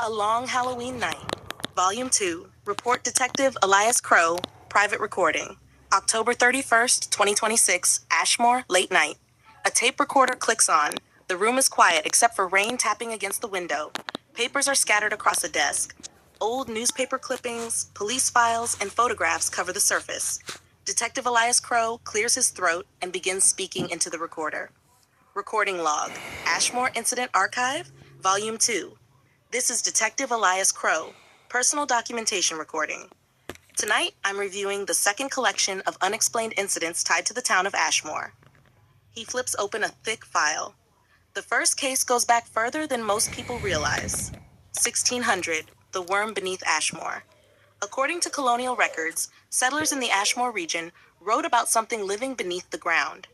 A Long Halloween Night, Volume 2, Report Detective Elias Crow, Private Recording. October 31st, 2026, Ashmore, late night. A tape recorder clicks on. The room is quiet except for rain tapping against the window. Papers are scattered across a desk. Old newspaper clippings, police files, and photographs cover the surface. Detective Elias Crow clears his throat and begins speaking into the recorder. Recording log, Ashmore Incident Archive, Volume 2. This is Detective Elias Crow, personal documentation recording. Tonight, I'm reviewing the second collection of unexplained incidents tied to the town of Ashmore. He flips open a thick file. The first case goes back further than most people realize. 1600, the worm beneath Ashmore. According to colonial records, settlers in the Ashmore region wrote about something living beneath the ground.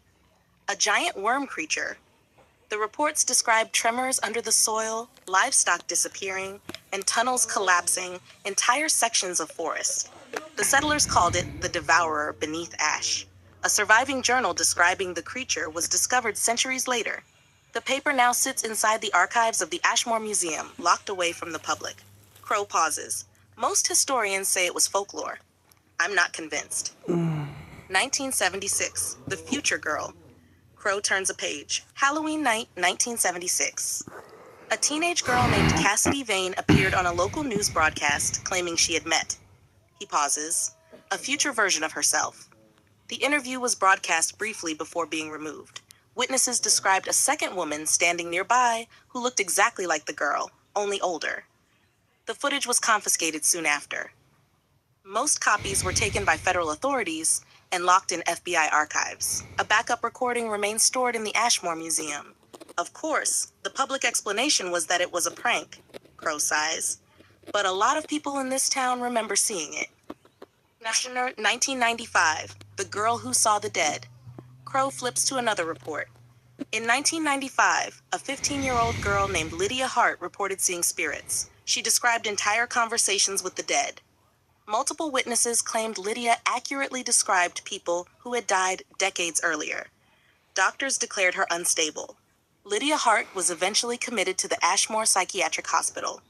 A giant worm creature. The reports describe tremors under the soil, livestock disappearing, and tunnels collapsing entire sections of forest. The settlers called it the Devourer beneath ash. A surviving journal describing the creature was discovered centuries later. The paper now sits inside the archives of the Ashmore Museum, locked away from the public. Crow pauses. Most historians say it was folklore. I'm not convinced. 1976, The Future Girl. Crow turns a page. Halloween night, 1976. A teenage girl named Cassidy Vane appeared on a local news broadcast claiming she had met. He pauses. A future version of herself. The interview was broadcast briefly before being removed. Witnesses described a second woman standing nearby who looked exactly like the girl, only older. The footage was confiscated soon after. Most copies were taken by federal authorities and locked in FBI archives. A backup recording remains stored in the Ashmore Museum. Of course, the public explanation was that it was a prank, Crow sighs. But a lot of people in this town remember seeing it. 1995, The Girl Who Saw the Dead. Crow flips to another report. In 1995, a 15-year-old girl named Lydia Hart reported seeing spirits. She described entire conversations with the dead. Multiple witnesses claimed Lydia accurately described people who had died decades earlier. Doctors declared her unstable. Lydia Hart was eventually committed to the Ashmore Psychiatric Hospital.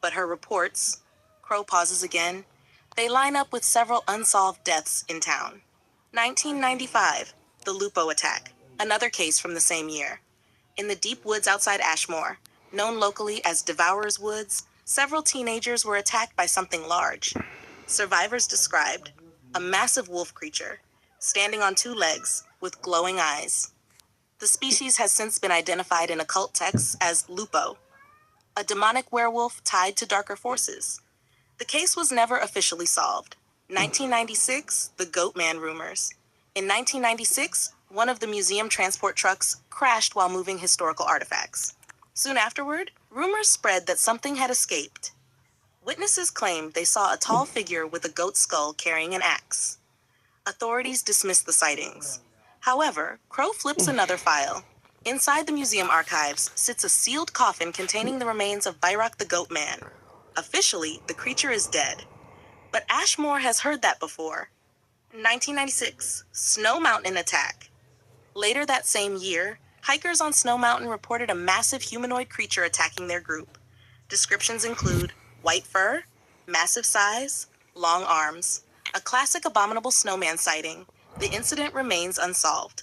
But her reports, Crow pauses again, they line up with several unsolved deaths in town. 1995, the Lupo attack, another case from the same year. In the deep woods outside Ashmore, known locally as Devourer's Woods, several teenagers were attacked by something large. Survivors described a massive wolf creature, standing on two legs, with glowing eyes. The species has since been identified in occult texts as Lupo, a demonic werewolf tied to darker forces. The case was never officially solved. 1996, the Goat Man rumors. In 1996, one of the museum transport trucks crashed while moving historical artifacts. Soon afterward, rumors spread that something had escaped. Witnesses claimed they saw a tall figure with a goat skull carrying an axe. Authorities dismissed the sightings. However, Crow flips another file. Inside the museum archives sits a sealed coffin containing the remains of Byrock the Goat Man. Officially, the creature is dead. But Ashmore has heard that before. 1996, Snow Mountain attack. Later that same year, hikers on Snow Mountain reported a massive humanoid creature attacking their group. Descriptions include white fur, massive size, long arms, a classic abominable snowman sighting. The incident remains unsolved.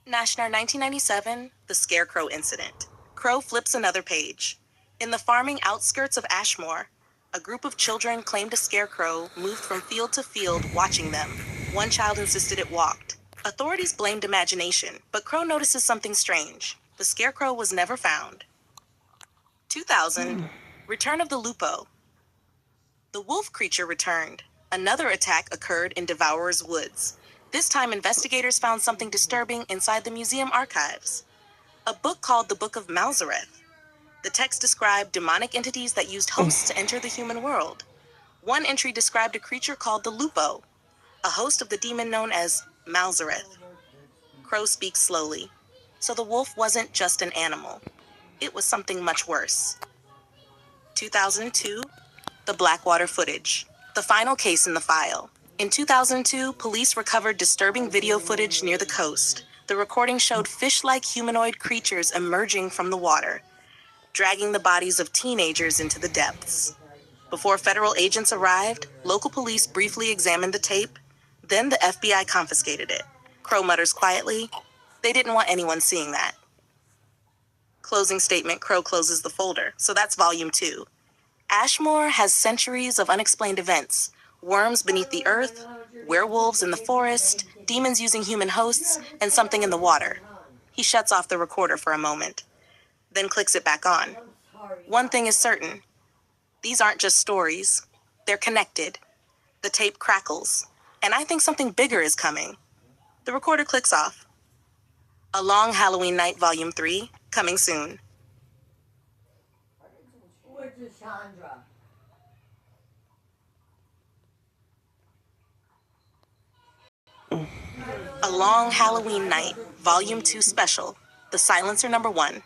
Nashnar 1997, the Scarecrow Incident. Crow flips another page. In the farming outskirts of Ashmore, a group of children claimed a scarecrow moved from field to field watching them. One child insisted it walked. Authorities blamed imagination, but Crow notices something strange. The scarecrow was never found. 2000, Return of the Lupo. The wolf creature returned. Another attack occurred in Devourer's Woods. This time, investigators found something disturbing inside the museum archives. A book called the Book of Malzareth. The text described demonic entities that used hosts to enter the human world. One entry described a creature called the Lupo, a host of the demon known as Malzareth. Crow speaks slowly. So the wolf wasn't just an animal. It was something much worse. 2002, the Blackwater footage. The final case in the file. In 2002, police recovered disturbing video footage near the coast. The recording showed fish-like humanoid creatures emerging from the water. dragging the bodies of teenagers into the depths. Before federal agents arrived, local police briefly examined the tape. Then the FBI confiscated it. Crow mutters quietly, "They didn't want anyone seeing that." Closing statement, Crow closes the folder. So that's volume 2. Ashmore has centuries of unexplained events. Worms beneath the earth, werewolves in the forest, demons using human hosts, and something in the water. He shuts off the recorder for a moment, then clicks it back on. One thing is certain. These aren't just stories. They're connected. The tape crackles, and I think something bigger is coming. The recorder clicks off. A Long Halloween Night, Volume 3, coming soon. Where's Sandra? A Long Halloween Night, Volume 2 Special, The Silencer #1.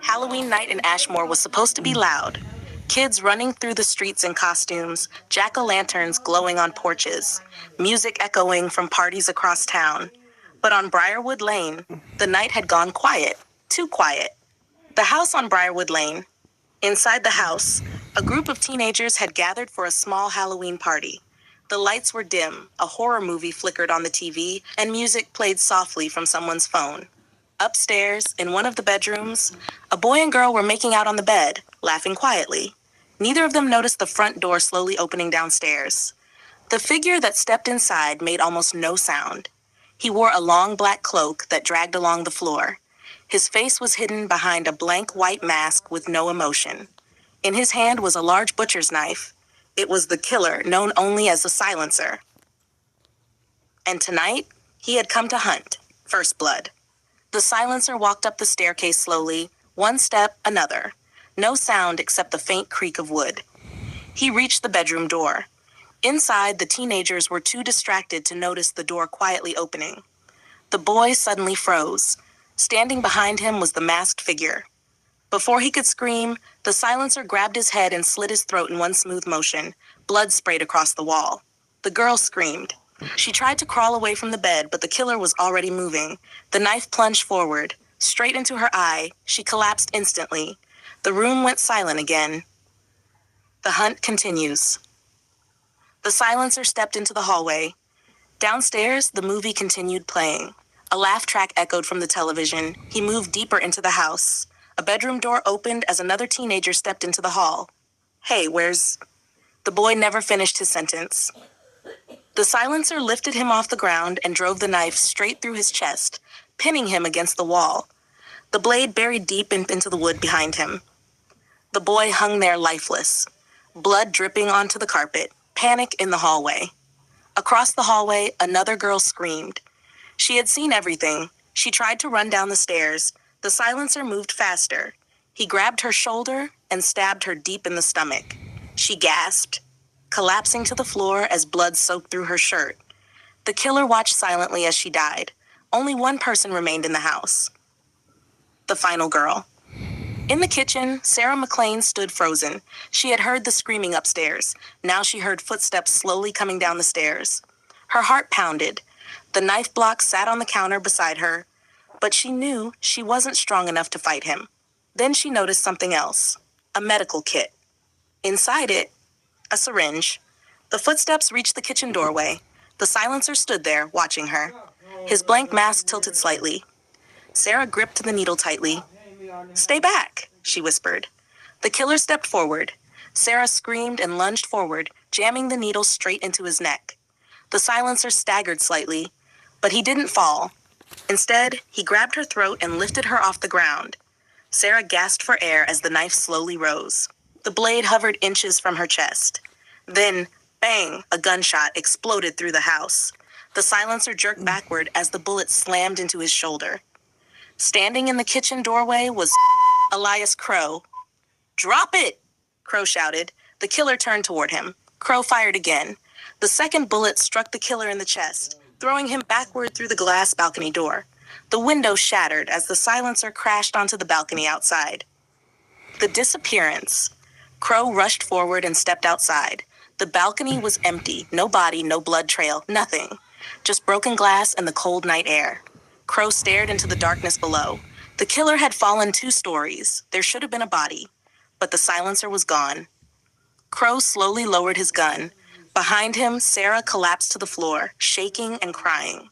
Halloween night in Ashmore was supposed to be loud. Kids running through the streets in costumes, jack-o'-lanterns glowing on porches, music echoing from parties across town. But on Briarwood Lane, the night had gone quiet, too quiet. The house on Briarwood Lane. Inside the house, a group of teenagers had gathered for a small Halloween party. The lights were dim, a horror movie flickered on the TV, and music played softly from someone's phone. Upstairs, in one of the bedrooms, a boy and girl were making out on the bed, laughing quietly. Neither of them noticed the front door slowly opening downstairs. The figure that stepped inside made almost no sound. He wore a long black cloak that dragged along the floor. His face was hidden behind a blank white mask with no emotion. In his hand was a large butcher's knife. It was the killer, known only as the Silencer. And tonight, he had come to hunt, first blood. The Silencer walked up the staircase slowly, one step, another. No sound except the faint creak of wood. He reached the bedroom door. Inside, the teenagers were too distracted to notice the door quietly opening. The boy suddenly froze. Standing behind him was the masked figure. Before he could scream, the Silencer grabbed his head and slit his throat in one smooth motion. Blood sprayed across the wall. The girl screamed. She tried to crawl away from the bed, but the killer was already moving. The knife plunged forward, straight into her eye. She collapsed instantly. The room went silent again. The hunt continues. The Silencer stepped into the hallway. Downstairs, the movie continued playing. A laugh track echoed from the television. He moved deeper into the house. A bedroom door opened as another teenager stepped into the hall. "Hey, where's..." The boy never finished his sentence. The Silencer lifted him off the ground and drove the knife straight through his chest, pinning him against the wall. The blade buried deep into the wood behind him. The boy hung there lifeless, blood dripping onto the carpet, panic in the hallway. Across the hallway, another girl screamed. She had seen everything. She tried to run down the stairs. The Silencer moved faster. He grabbed her shoulder and stabbed her deep in the stomach. She gasped, collapsing to the floor as blood soaked through her shirt. The killer watched silently as she died. Only one person remained in the house. The final girl. In the kitchen, Sarah McLean stood frozen. She had heard the screaming upstairs. Now she heard footsteps slowly coming down the stairs. Her heart pounded. The knife block sat on the counter beside her, but she knew she wasn't strong enough to fight him. Then she noticed something else, a medical kit. Inside it, a syringe. The footsteps reached the kitchen doorway. The Silencer stood there, watching her. His blank mask tilted slightly. Sarah gripped the needle tightly. "Stay back," she whispered. The killer stepped forward. Sarah screamed and lunged forward, jamming the needle straight into his neck. The Silencer staggered slightly, but he didn't fall. Instead, he grabbed her throat and lifted her off the ground. Sarah gasped for air as the knife slowly rose. The blade hovered inches from her chest. Then, bang, a gunshot exploded through the house. The Silencer jerked backward as the bullet slammed into his shoulder. Standing in the kitchen doorway was Elias Crow. "Drop it!" Crow shouted. The killer turned toward him. Crow fired again. The second bullet struck the killer in the chest, throwing him backward through the glass balcony door. The window shattered as the Silencer crashed onto the balcony outside. The disappearance. Crow rushed forward and stepped outside. The balcony was empty, no body, no blood trail, nothing. Just broken glass and the cold night air. Crow stared into the darkness below. The killer had fallen 2 stories. There should have been a body, but the silencer was gone. Crow slowly lowered his gun. Behind him, Sarah collapsed to the floor, shaking and crying.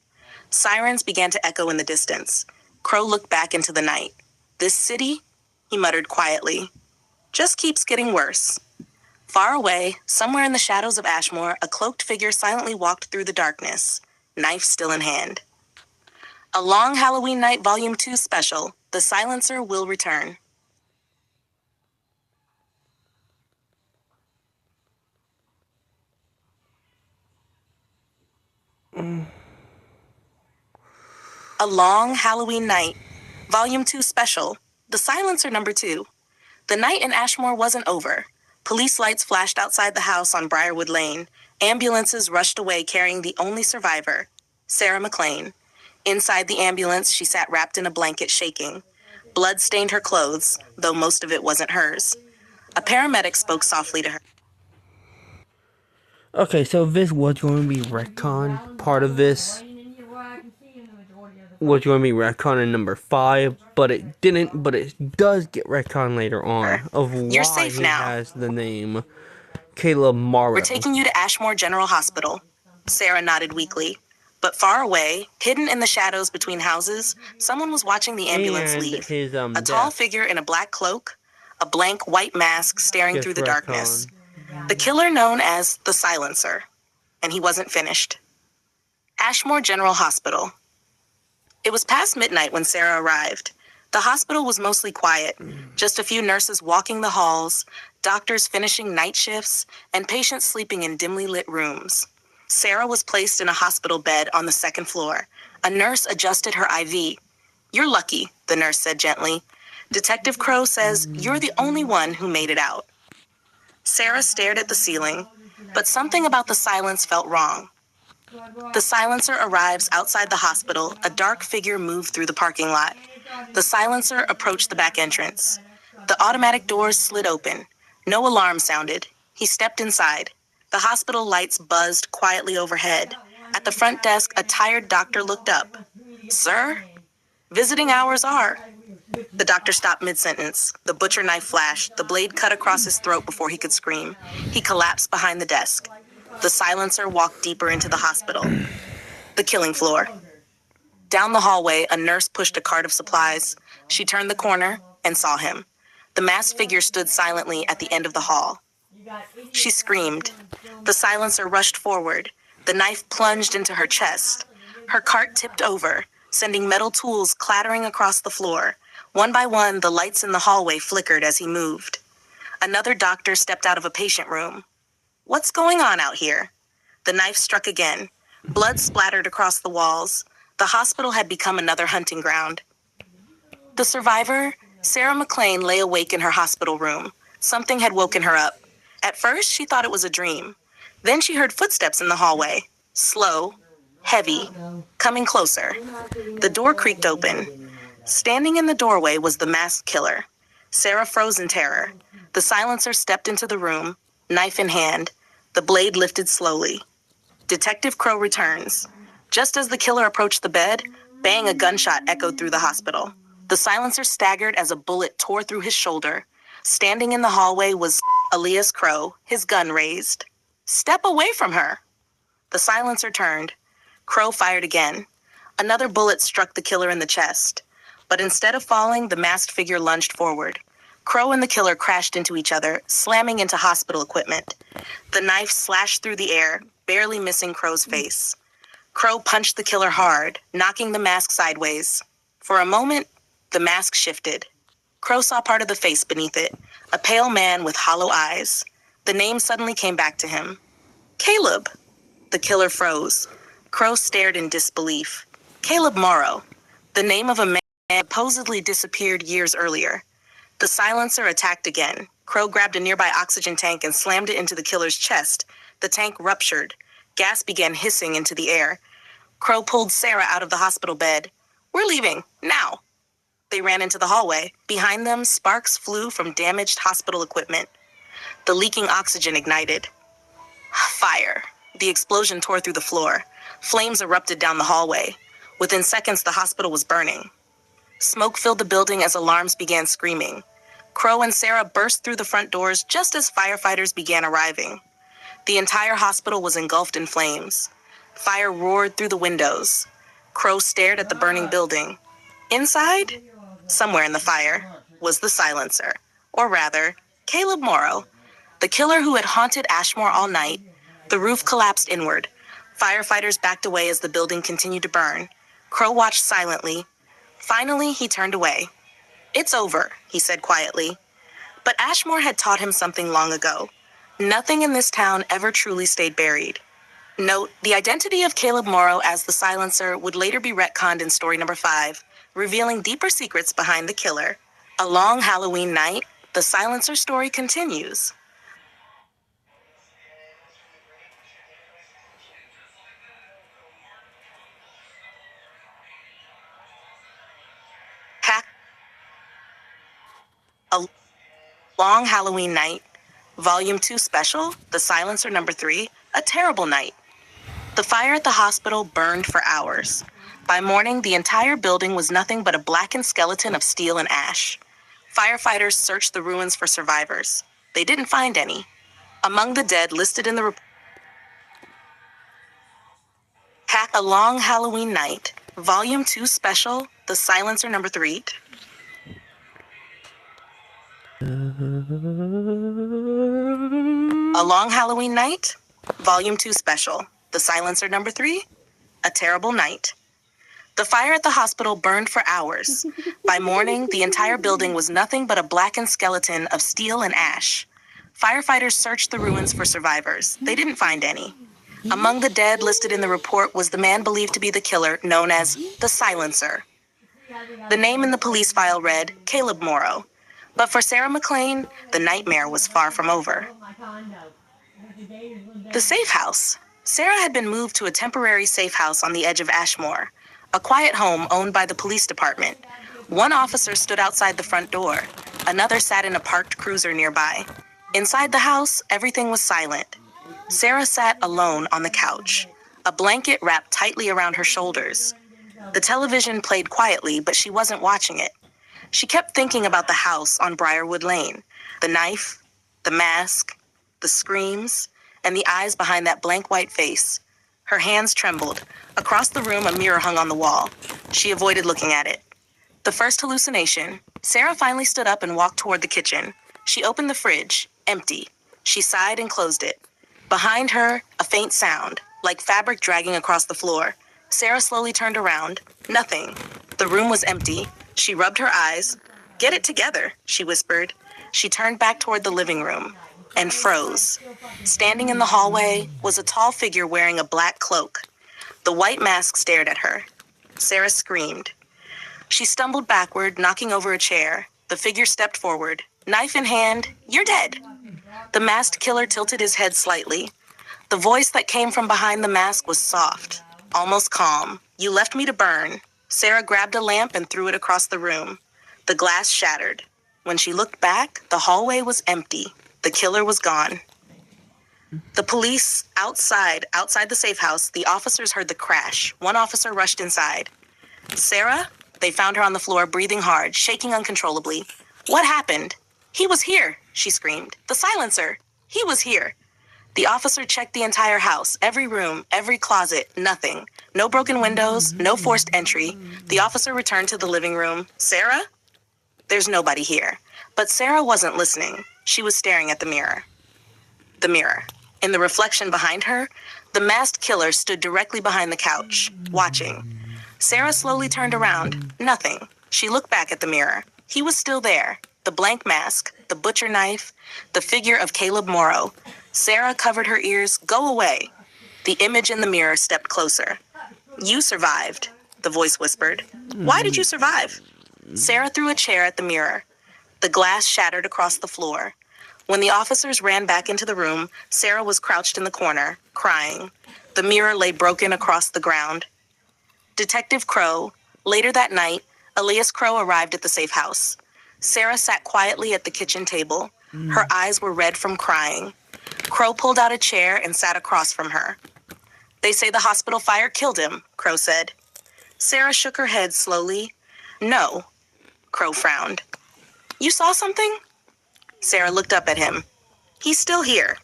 Sirens began to echo in the distance. Crow looked back into the night. This city, he muttered quietly, just keeps getting worse. Far away, somewhere in the shadows of Ashmore, a cloaked figure silently walked through the darkness, knife still in hand. A Long Halloween Night Volume 2 special, The Silencer will return. A Long Halloween Night, Volume 2 Special, The Silencer Number 2. The night in Ashmore wasn't over. Police lights flashed outside the house on Briarwood Lane. Ambulances rushed away carrying the only survivor, Sarah McLean. Inside the ambulance, she sat wrapped in a blanket, shaking. Blood stained her clothes, though most of it wasn't hers. A paramedic spoke softly to her. Okay, so this was going to be retcon. Part of this was going to be retcon in number 5, but it didn't. But it does get retcon later on of You're why safe he now. has the name Caleb Morrow. We're taking you to Ashmore General Hospital. Sarah nodded weakly. But far away, hidden in the shadows between houses, someone was watching the ambulance And leave. his, A tall death. figure in a black cloak, a blank white mask staring Gets through the retconned. darkness. The killer known as the Silencer. And he wasn't finished. Ashmore General Hospital. It was past midnight when Sarah arrived. The hospital was mostly quiet, just a few nurses walking the halls, doctors finishing night shifts, and patients sleeping in dimly lit rooms. Sarah was placed in a hospital bed on the 2nd floor. A nurse adjusted her IV. "You're lucky," the nurse said gently. "Detective Crow says you're the only one who made it out." Sarah stared at the ceiling, but something about the silence felt wrong. The silencer arrives outside the hospital. A dark figure moved through the parking lot. The silencer approached the back entrance. The automatic doors slid open. No alarm sounded. He stepped inside. The hospital lights buzzed quietly overhead. At the front desk, a tired doctor looked up. "Sir? Visiting hours are." The doctor stopped mid-sentence. The butcher knife flashed. The blade cut across his throat before he could scream. He collapsed behind the desk. The silencer walked deeper into the hospital. The killing floor. Down the hallway, a nurse pushed a cart of supplies. She turned the corner and saw him. The masked figure stood silently at the end of the hall. She screamed. The silencer rushed forward. The knife plunged into her chest. Her cart tipped over, sending metal tools clattering across the floor. One by one, the lights in the hallway flickered as he moved. Another doctor stepped out of a patient room. "What's going on out here?" The knife struck again. Blood splattered across the walls. The hospital had become another hunting ground. The survivor, Sarah McLean, lay awake in her hospital room. Something had woken her up. At first, she thought it was a dream. Then she heard footsteps in the hallway. Slow, heavy, coming closer. The door creaked open. Standing in the doorway was the masked killer. Sarah froze in terror. The silencer stepped into the room, knife in hand. The blade lifted slowly. Detective Crow returns. Just as the killer approached the bed, bang, a gunshot echoed through the hospital. The silencer staggered as a bullet tore through his shoulder. Standing in the hallway was Elias Crow, his gun raised. "Step away from her." The silencer turned. Crow fired again. Another bullet struck the killer in the chest. But instead of falling, the masked figure lunged forward. Crow and the killer crashed into each other, slamming into hospital equipment. The knife slashed through the air, barely missing Crow's face. Crow punched the killer hard, knocking the mask sideways. For a moment, the mask shifted. Crow saw part of the face beneath it, a pale man with hollow eyes. The name suddenly came back to him. "Caleb." The killer froze. Crow stared in disbelief. Caleb Morrow, the name of a man supposedly disappeared years earlier. The silencer attacked again. Crow grabbed a nearby oxygen tank and slammed it into the killer's chest. The tank ruptured. Gas began hissing into the air. Crow pulled Sarah out of the hospital bed. "We're leaving, now." They ran into the hallway. Behind them, sparks flew from damaged hospital equipment. The leaking oxygen ignited. Fire. The explosion tore through the floor. Flames erupted down the hallway. Within seconds, the hospital was burning. Smoke filled the building as alarms began screaming. Crow and Sarah burst through the front doors just as firefighters began arriving. The entire hospital was engulfed in flames. Fire roared through the windows. Crow stared at the burning building. Inside, somewhere in the fire, was the silencer, or rather, Caleb Morrow, the killer who had haunted Ashmore all night. The roof collapsed inward. Firefighters backed away as the building continued to burn. Crow watched silently. Finally, he turned away. "It's over," he said quietly. But Ashmore had taught him something long ago. Nothing in this town ever truly stayed buried. Note, the identity of Caleb Morrow as the silencer would later be retconned in story number 5, revealing deeper secrets behind the killer. A long Halloween night, the silencer story continues. A long Halloween night, Volume 2 special, The Silencer number 3, a terrible night. The fire at the hospital burned for hours. By morning, the entire building was nothing but a blackened skeleton of steel and ash. Firefighters searched the ruins for survivors. They didn't find any. Among the dead listed in the report, A Long Halloween Night, Volume 2 special, The Silencer number 3. A Long Halloween Night, Volume 2 special, The Silencer number 3, a terrible night. The fire at the hospital burned for hours. By morning, the entire building was nothing but a blackened skeleton of steel and ash. Firefighters searched the ruins for survivors. They didn't find any. Among the dead listed in the report was the man believed to be the killer, known as the Silencer. The name in the police file read Caleb Morrow. But for Sarah McLean, the nightmare was far from over. The safe house. Sarah had been moved to a temporary safe house on the edge of Ashmore, a quiet home owned by the police department. One officer stood outside the front door. Another sat in a parked cruiser nearby. Inside the house, everything was silent. Sarah sat alone on the couch, a blanket wrapped tightly around her shoulders. The television played quietly, but she wasn't watching it. She kept thinking about the house on Briarwood Lane, the knife, the mask, the screams, and the eyes behind that blank white face. Her hands trembled. Across the room, a mirror hung on the wall. She avoided looking at it. The first hallucination. Sarah finally stood up and walked toward the kitchen. She opened the fridge, empty. She sighed and closed it. Behind her, a faint sound, like fabric dragging across the floor. Sarah slowly turned around. Nothing. The room was empty. She rubbed her eyes. "Get it together," she whispered. She turned back toward the living room and froze. Standing in the hallway was a tall figure wearing a black cloak. The white mask stared at her. Sarah screamed. She stumbled backward, knocking over a chair. The figure stepped forward. Knife in hand, "You're dead." The masked killer tilted his head slightly. The voice that came from behind the mask was soft, almost calm. "You left me to burn." Sarah grabbed a lamp and threw it across the room. The glass shattered. When she looked back, the hallway was empty. The killer was gone. The police, outside the safe house, the officers heard the crash. One officer rushed inside. "Sarah?" They found her on the floor, breathing hard, shaking uncontrollably. "What happened?" "He was here," she screamed. "The silencer. He was here." The officer checked the entire house, every room, every closet, nothing. No broken windows, no forced entry. The officer returned to the living room. "Sarah?" "There's nobody here." But Sarah wasn't listening. She was staring at the mirror. The mirror. In the reflection behind her, the masked killer stood directly behind the couch, watching. Sarah slowly turned around. Nothing. She looked back at the mirror. He was still there. The blank mask, the butcher knife, the figure of Caleb Morrow. Sarah covered her ears. "Go away." The image in the mirror stepped closer. "You survived," the voice whispered. "Why did you survive?" Sarah threw a chair at the mirror. The glass shattered across the floor. When the officers ran back into the room, Sarah was crouched in the corner, crying. The mirror lay broken across the ground. Detective Crow. Later that night, Elias Crow arrived at the safe house. Sarah sat quietly at the kitchen table. Her eyes were red from crying. Crow pulled out a chair and sat across from her. "They say the hospital fire killed him," Crow said. Sarah shook her head slowly. "No, Crow frowned. You saw something? Sarah looked up at him. He's still here.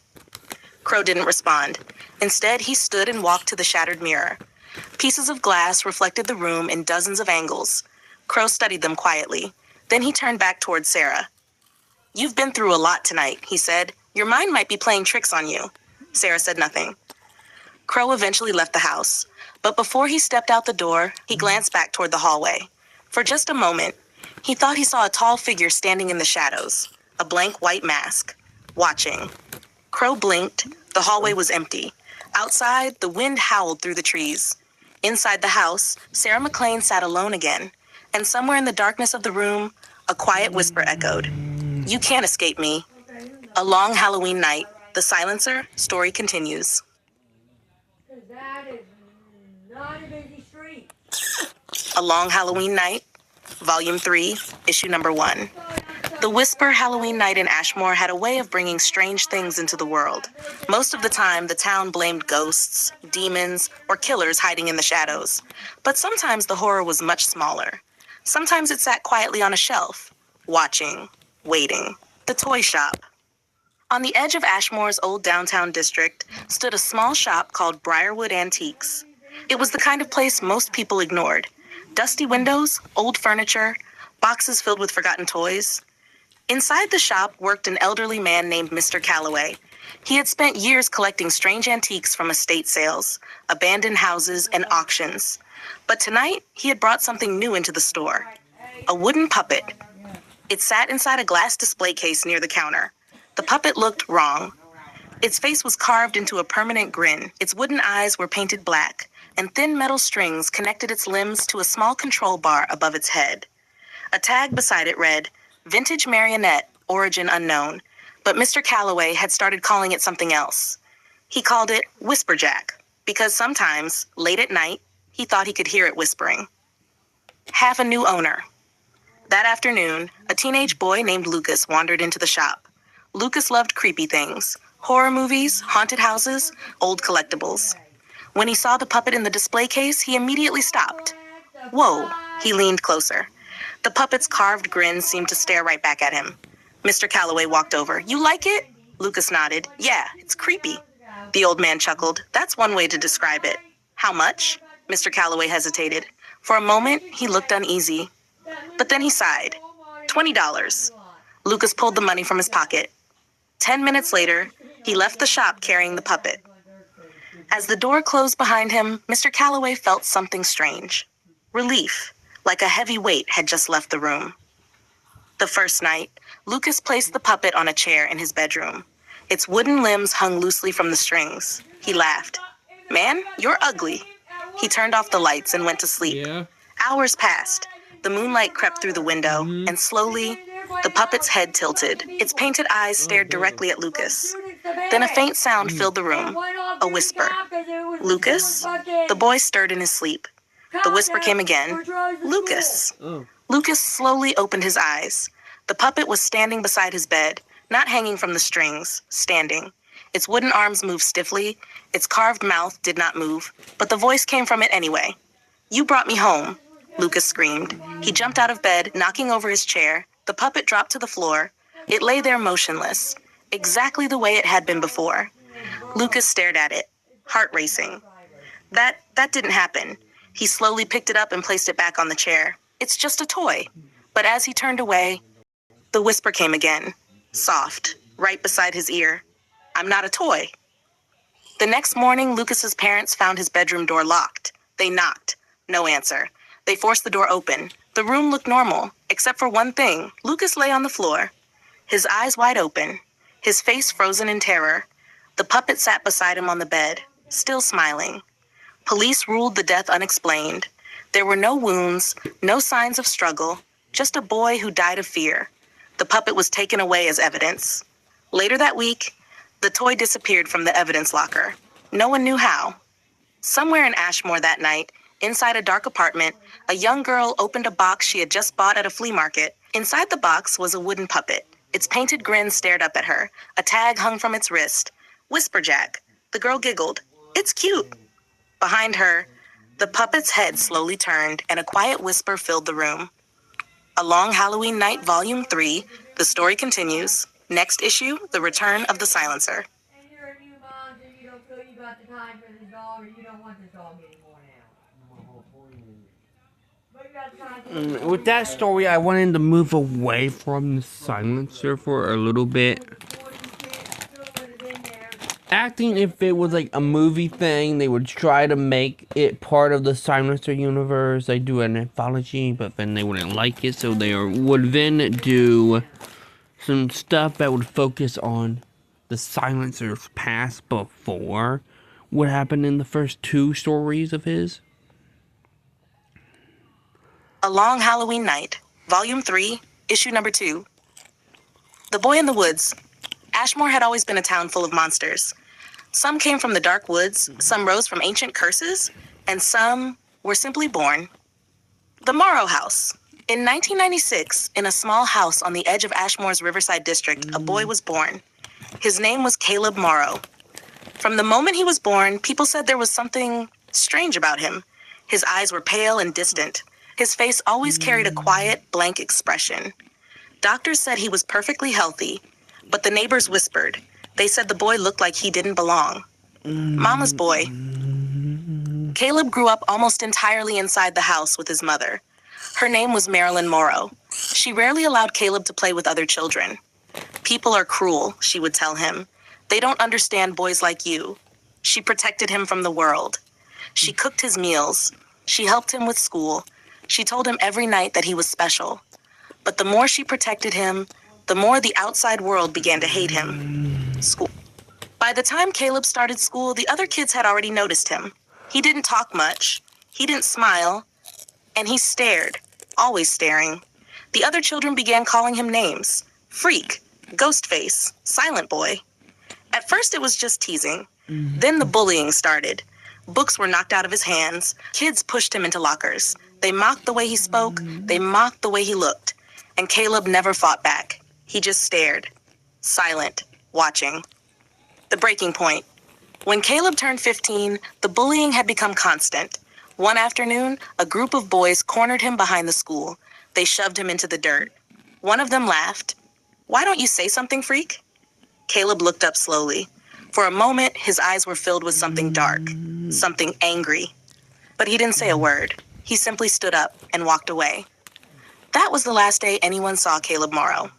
Crow didn't respond. Instead, he stood and walked to the shattered mirror. Pieces of glass reflected the room in dozens of angles. Crow studied them quietly. Then he turned back towards Sarah. You've been through a lot tonight, he said. Your mind might be playing tricks on you. Sarah said nothing. Crow eventually left the house. But before he stepped out the door, he glanced back toward the hallway. For just a moment, he thought he saw a tall figure standing in the shadows, a blank white mask, watching. Crow blinked. The hallway was empty. Outside, the wind howled through the trees. Inside the house, Sarah McLean sat alone again, and somewhere in the darkness of the room, a quiet whisper echoed. You can't escape me. A long Halloween night. The Silencer. Story continues. That is not a busy street. A Long Halloween Night, Volume 3, Issue Number 1. The Whisper Halloween Night in Ashmore had a way of bringing strange things into the world. Most of the time, the town blamed ghosts, demons, or killers hiding in the shadows. But sometimes the horror was much smaller. Sometimes it sat quietly on a shelf, watching, waiting. The toy shop. On the edge of Ashmore's old downtown district stood a small shop called Briarwood Antiques. It was the kind of place most people ignored. Dusty windows, old furniture, boxes filled with forgotten toys. Inside the shop worked an elderly man named Mr. Calloway. He had spent years collecting strange antiques from estate sales, abandoned houses, and auctions. But tonight, he had brought something new into the store. A wooden puppet. It sat inside a glass display case near the counter. The puppet looked wrong. Its face was carved into a permanent grin. Its wooden eyes were painted black, and thin metal strings connected its limbs to a small control bar above its head. A tag beside it read, Vintage Marionette, Origin Unknown, but Mr. Calloway had started calling it something else. He called it Whisperjack, because sometimes, late at night, he thought he could hear it whispering. Have a new owner. That afternoon, a teenage boy named Lucas wandered into the shop. Lucas loved creepy things, horror movies, haunted houses, old collectibles. When he saw the puppet in the display case, he immediately stopped. Whoa, he leaned closer. The puppet's carved grin seemed to stare right back at him. Mr. Calloway walked over. You like it? Lucas nodded. Yeah, it's creepy. The old man chuckled. That's one way to describe it. How much? Mr. Calloway hesitated. For a moment, he looked uneasy. But then he sighed. $20. Lucas pulled the money from his pocket. 10 minutes later, he left the shop carrying the puppet. As the door closed behind him, Mr. Calloway felt something strange. Relief, like a heavy weight had just left the room. The first night, Lucas placed the puppet on a chair in his bedroom. Its wooden limbs hung loosely from the strings. He laughed. Man, you're ugly. He turned off the lights and went to sleep. Yeah. Hours passed. The moonlight crept through the window, and slowly, the puppet's head tilted. Its painted eyes stared directly at Lucas. Then a faint sound filled the room. A whisper. Lucas? The boy stirred in his sleep. The whisper came again. Lucas. Lucas slowly opened his eyes. The puppet was standing beside his bed, not hanging from the strings, standing. Its wooden arms moved stiffly. Its carved mouth did not move, but the voice came from it anyway. You brought me home, Lucas screamed. He jumped out of bed, knocking over his chair. The puppet dropped to the floor. It lay there motionless, exactly the way it had been before. Lucas stared at it, heart racing. That didn't happen. He slowly picked it up and placed it back on the chair. It's just a toy. But as he turned away, the whisper came again, soft, right beside his ear. I'm not a toy. The next morning, Lucas's parents found his bedroom door locked. They knocked. No answer. They forced the door open. The room looked normal, except for one thing. Lucas lay on the floor, his eyes wide open, his face frozen in terror. The puppet sat beside him on the bed, still smiling. Police ruled the death unexplained. There were no wounds, no signs of struggle, just a boy who died of fear. The puppet was taken away as evidence. Later that week, the toy disappeared from the evidence locker. No one knew how. Somewhere in Ashmore that night, inside a dark apartment, a young girl opened a box she had just bought at a flea market. Inside the box was a wooden puppet. Its painted grin stared up at her. A tag hung from its wrist. Whisperjack. The girl giggled. It's cute. Behind her, the puppet's head slowly turned, and a quiet whisper filled the room. A Long Halloween Night, Volume 3. The story continues. Next issue, The Return of the Silencer. And you're a new mom, so you don't feel you got the time for this dog, or you don't want this dog anymore now. But you got the time for this dog. With that story, I wanted to move away from the silencer for a little bit. Acting, if it was like a movie thing, they would try to make it part of the Silencer universe. They do an anthology, but then they wouldn't like it, so they would then do some stuff that would focus on the Silencer's past before what happened in the first 2 stories of his. A Long Halloween Night, Volume 3, Issue Number 2. The Boy in the Woods. Ashmore had always been a town full of monsters. Some came from the dark woods, some rose from ancient curses, and some were simply born. The Morrow House. In 1996, in a small house on the edge of Ashmore's Riverside District, a boy was born. His name was Caleb Morrow. From the moment he was born, people said there was something strange about him. His eyes were pale and distant. His face always carried a quiet, blank expression. Doctors said he was perfectly healthy, but the neighbors whispered. They said the boy looked like he didn't belong. Mama's boy. Caleb grew up almost entirely inside the house with his mother. Her name was Marilyn Morrow. She rarely allowed Caleb to play with other children. People are cruel, she would tell him. They don't understand boys like you. She protected him from the world. She cooked his meals. She helped him with school. She told him every night that he was special. But the more she protected him, the more the outside world began to hate him. School. By the time Caleb started school, the other kids had already noticed him. He didn't talk much. He didn't smile. And he stared, always staring. The other children began calling him names. Freak, Ghostface, Silent Boy. At first it was just teasing. Then the bullying started. Books were knocked out of his hands. Kids pushed him into lockers. They mocked the way he spoke. They mocked the way he looked. And Caleb never fought back. He just stared, silent, watching. The breaking point. When Caleb turned 15, the bullying had become constant. One afternoon, a group of boys cornered him behind the school. They shoved him into the dirt. One of them laughed. "Why don't you say something, freak?" Caleb looked up slowly. For a moment, his eyes were filled with something dark, something angry. But he didn't say a word. He simply stood up and walked away. That was the last day anyone saw Caleb Morrow.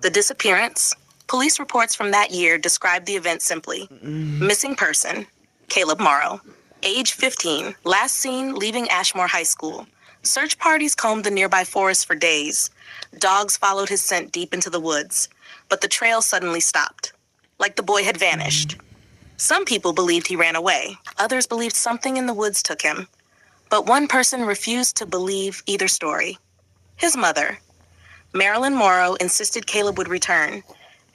The disappearance. Police reports from that year described the event simply. Missing person, Caleb Morrow. Age 15, last seen leaving Ashmore High School. Search parties combed the nearby forest for days. Dogs followed his scent deep into the woods. But the trail suddenly stopped, like the boy had vanished. Some people believed he ran away. Others believed something in the woods took him. But one person refused to believe either story. His mother. Marilyn Morrow insisted Caleb would return.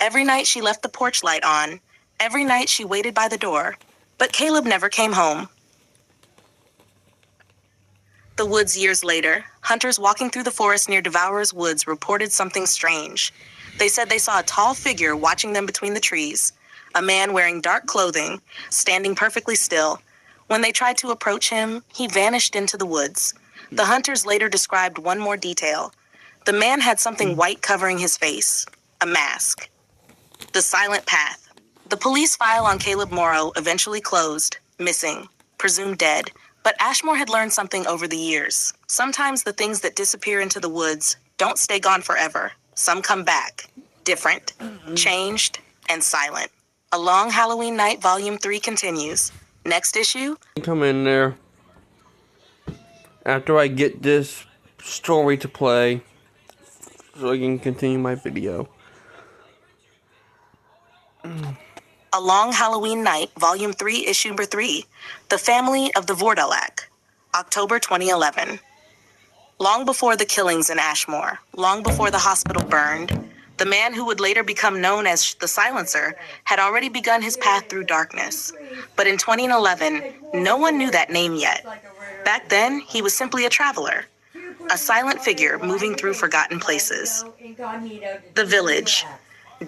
Every night she left the porch light on. Every night she waited by the door. But Caleb never came home. The woods years later, hunters walking through the forest near Devourer's Woods reported something strange. They said they saw a tall figure watching them between the trees. A man wearing dark clothing, standing perfectly still. When they tried to approach him, he vanished into the woods. The hunters later described one more detail. The man had something white covering his face, a mask. The silent path. The police file on Caleb Morrow eventually closed, missing, presumed dead. But Ashmore had learned something over the years. Sometimes the things that disappear into the woods don't stay gone forever. Some come back, different, changed, and silent. A Long Halloween Night, Volume 3 continues. Next issue. Come in there after I get this story to play so I can continue my video. A Long Halloween Night, Volume 3, Issue Number 3. The Family of the Vordelak. October 2011. Long before the killings in Ashmore, long before the hospital burned, the man who would later become known as the Silencer had already begun his path through darkness. But in 2011, no one knew that name yet. Back then, he was simply a traveler, a silent figure moving through forgotten places. The village.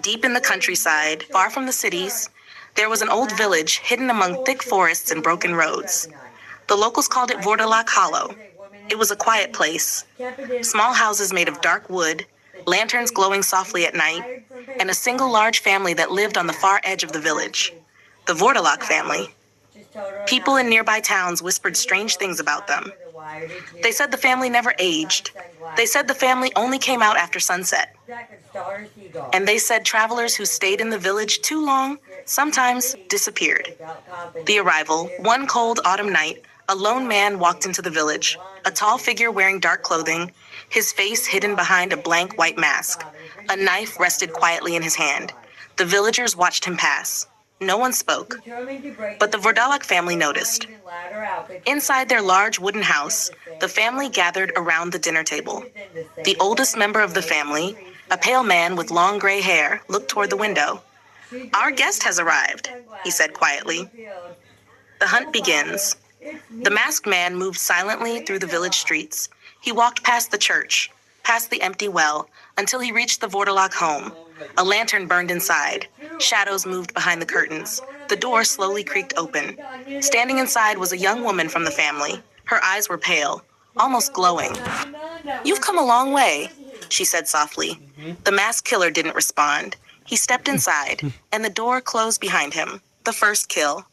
Deep in the countryside, far from the cities, there was an old village hidden among thick forests and broken roads. The locals called it Vordelak Hollow. It was a quiet place. Small houses made of dark wood, lanterns glowing softly at night, and a single large family that lived on the far edge of the village. The Vordelok family. People in nearby towns whispered strange things about them. They said the family never aged. They said the family only came out after sunset. And they said travelers who stayed in the village too long sometimes disappeared. The arrival, one cold autumn night, a lone man walked into the village, a tall figure wearing dark clothing, his face hidden behind a blank white mask. A knife rested quietly in his hand. The villagers watched him pass. No one spoke, but the Vordelok family noticed. Inside their large wooden house, the family gathered around the dinner table. The oldest member of the family, a pale man with long gray hair, looked toward the window. "Our guest has arrived," he said quietly. The hunt begins. The masked man moved silently through the village streets. He walked past the church, past the empty well, until he reached the Vordelok home. A lantern burned inside. Shadows moved behind the curtains. The door slowly creaked open. Standing inside was a young woman from the family. Her eyes were pale, almost glowing. "You've come a long way," she said softly. The masked killer didn't respond. He stepped inside, and the door closed behind him. The first kill.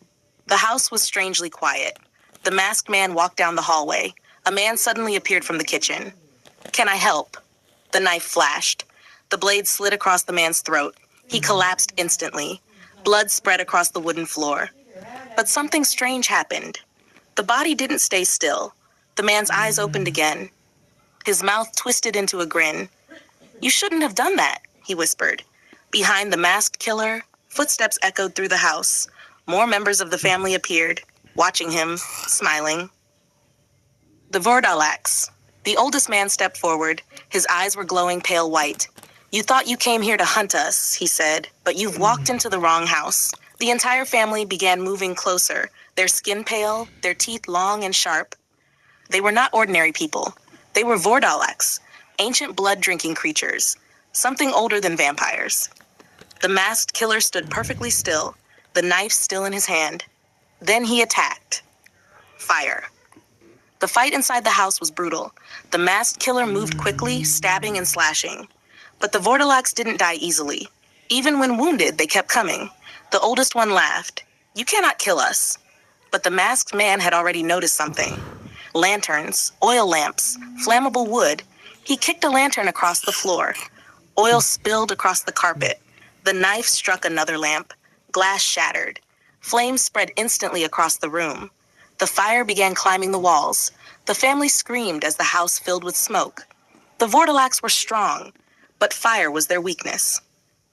The house was strangely quiet. The masked man walked down the hallway. A man suddenly appeared from the kitchen. "Can I help?" The knife flashed. The blade slid across the man's throat. He collapsed instantly. Blood spread across the wooden floor. But something strange happened. The body didn't stay still. The man's eyes opened again. His mouth twisted into a grin. "You shouldn't have done that," he whispered. Behind the masked killer, footsteps echoed through the house. More members of the family appeared, watching him, smiling. The Vordelaks. The oldest man stepped forward. His eyes were glowing pale white. "You thought you came here to hunt us," he said, "but you've walked into the wrong house." The entire family began moving closer, their skin pale, their teeth long and sharp. They were not ordinary people. They were Vordelaks, ancient blood-drinking creatures, something older than vampires. The masked killer stood perfectly still, the knife still in his hand. Then he attacked. Fire. The fight inside the house was brutal. The masked killer moved quickly, stabbing and slashing. But the Vordelaks didn't die easily. Even when wounded, they kept coming. The oldest one laughed. "You cannot kill us." But the masked man had already noticed something. Lanterns, oil lamps, flammable wood. He kicked a lantern across the floor. Oil spilled across the carpet. The knife struck another lamp. Glass shattered. Flames spread instantly across the room. The fire began climbing the walls. The family screamed as the house filled with smoke. The Vordelaks were strong, but fire was their weakness.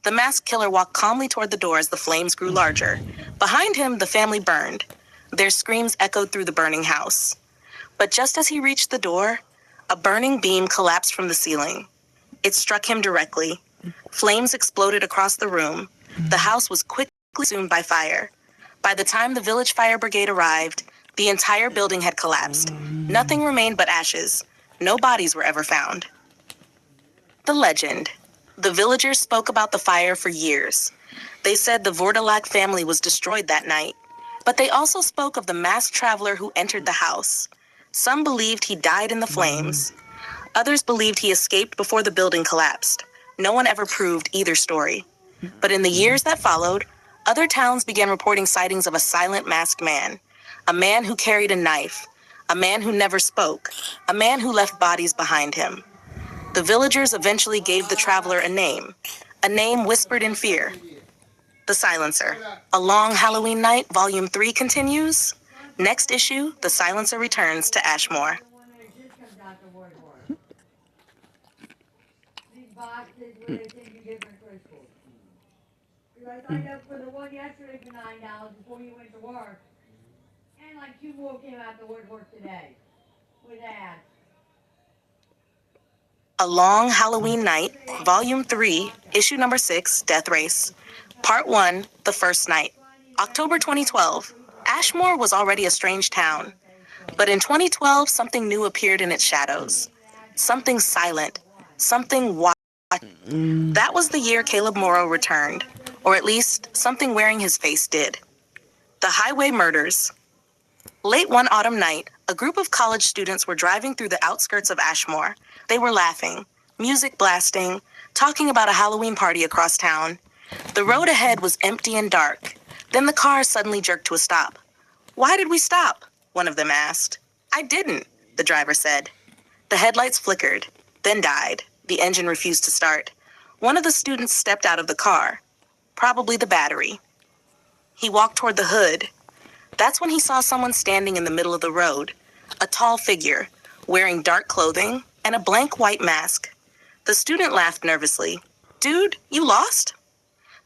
The masked killer walked calmly toward the door as the flames grew larger. Behind him, the family burned. Their screams echoed through the burning house. But just as he reached the door, a burning beam collapsed from the ceiling. It struck him directly. Flames exploded across the room. The house was quickly consumed by fire. By the time the village fire brigade arrived, the entire building had collapsed. Nothing remained but ashes. No bodies were ever found. The legend. The villagers spoke about the fire for years. They said the Vordelak family was destroyed that night. But they also spoke of the masked traveler who entered the house. Some believed he died in the flames. Others believed he escaped before the building collapsed. No one ever proved either story. But in the years that followed, other towns began reporting sightings of a silent masked man. A man who carried a knife. A man who never spoke. A man who left bodies behind him. The villagers eventually gave the traveler a name whispered in fear. The Silencer. A Long Halloween Night, Volume 3 continues. Next issue, The Silencer returns to Ashmore. These boxes where they send you different crystals. I signed up for the one yesterday for $9 before you went to work. And like 2 more came out to work today. With ads. A Long Halloween Night, Volume 3, Issue number 6, Death Race. Part 1, The First Night. October 2012. Ashmore was already a strange town. But in 2012, something new appeared in its shadows. Something silent. Something wild. That was the year Caleb Morrow returned. Or at least, something wearing his face did. The Highway Murders. Late one autumn night, A group of college students were driving through the outskirts of Ashmore. They were laughing, music blasting, talking about a Halloween party across town. The road ahead was empty and dark. Then the car suddenly jerked to a stop. "Why did we stop?" one of them asked. "I didn't," the driver said. The headlights flickered, then died. The engine refused to start. One of the students stepped out of the car, probably the battery. He walked toward the hood. That's when he saw someone standing in the middle of the road, a tall figure, wearing dark clothing and a blank white mask. The student laughed nervously. "Dude, you lost?"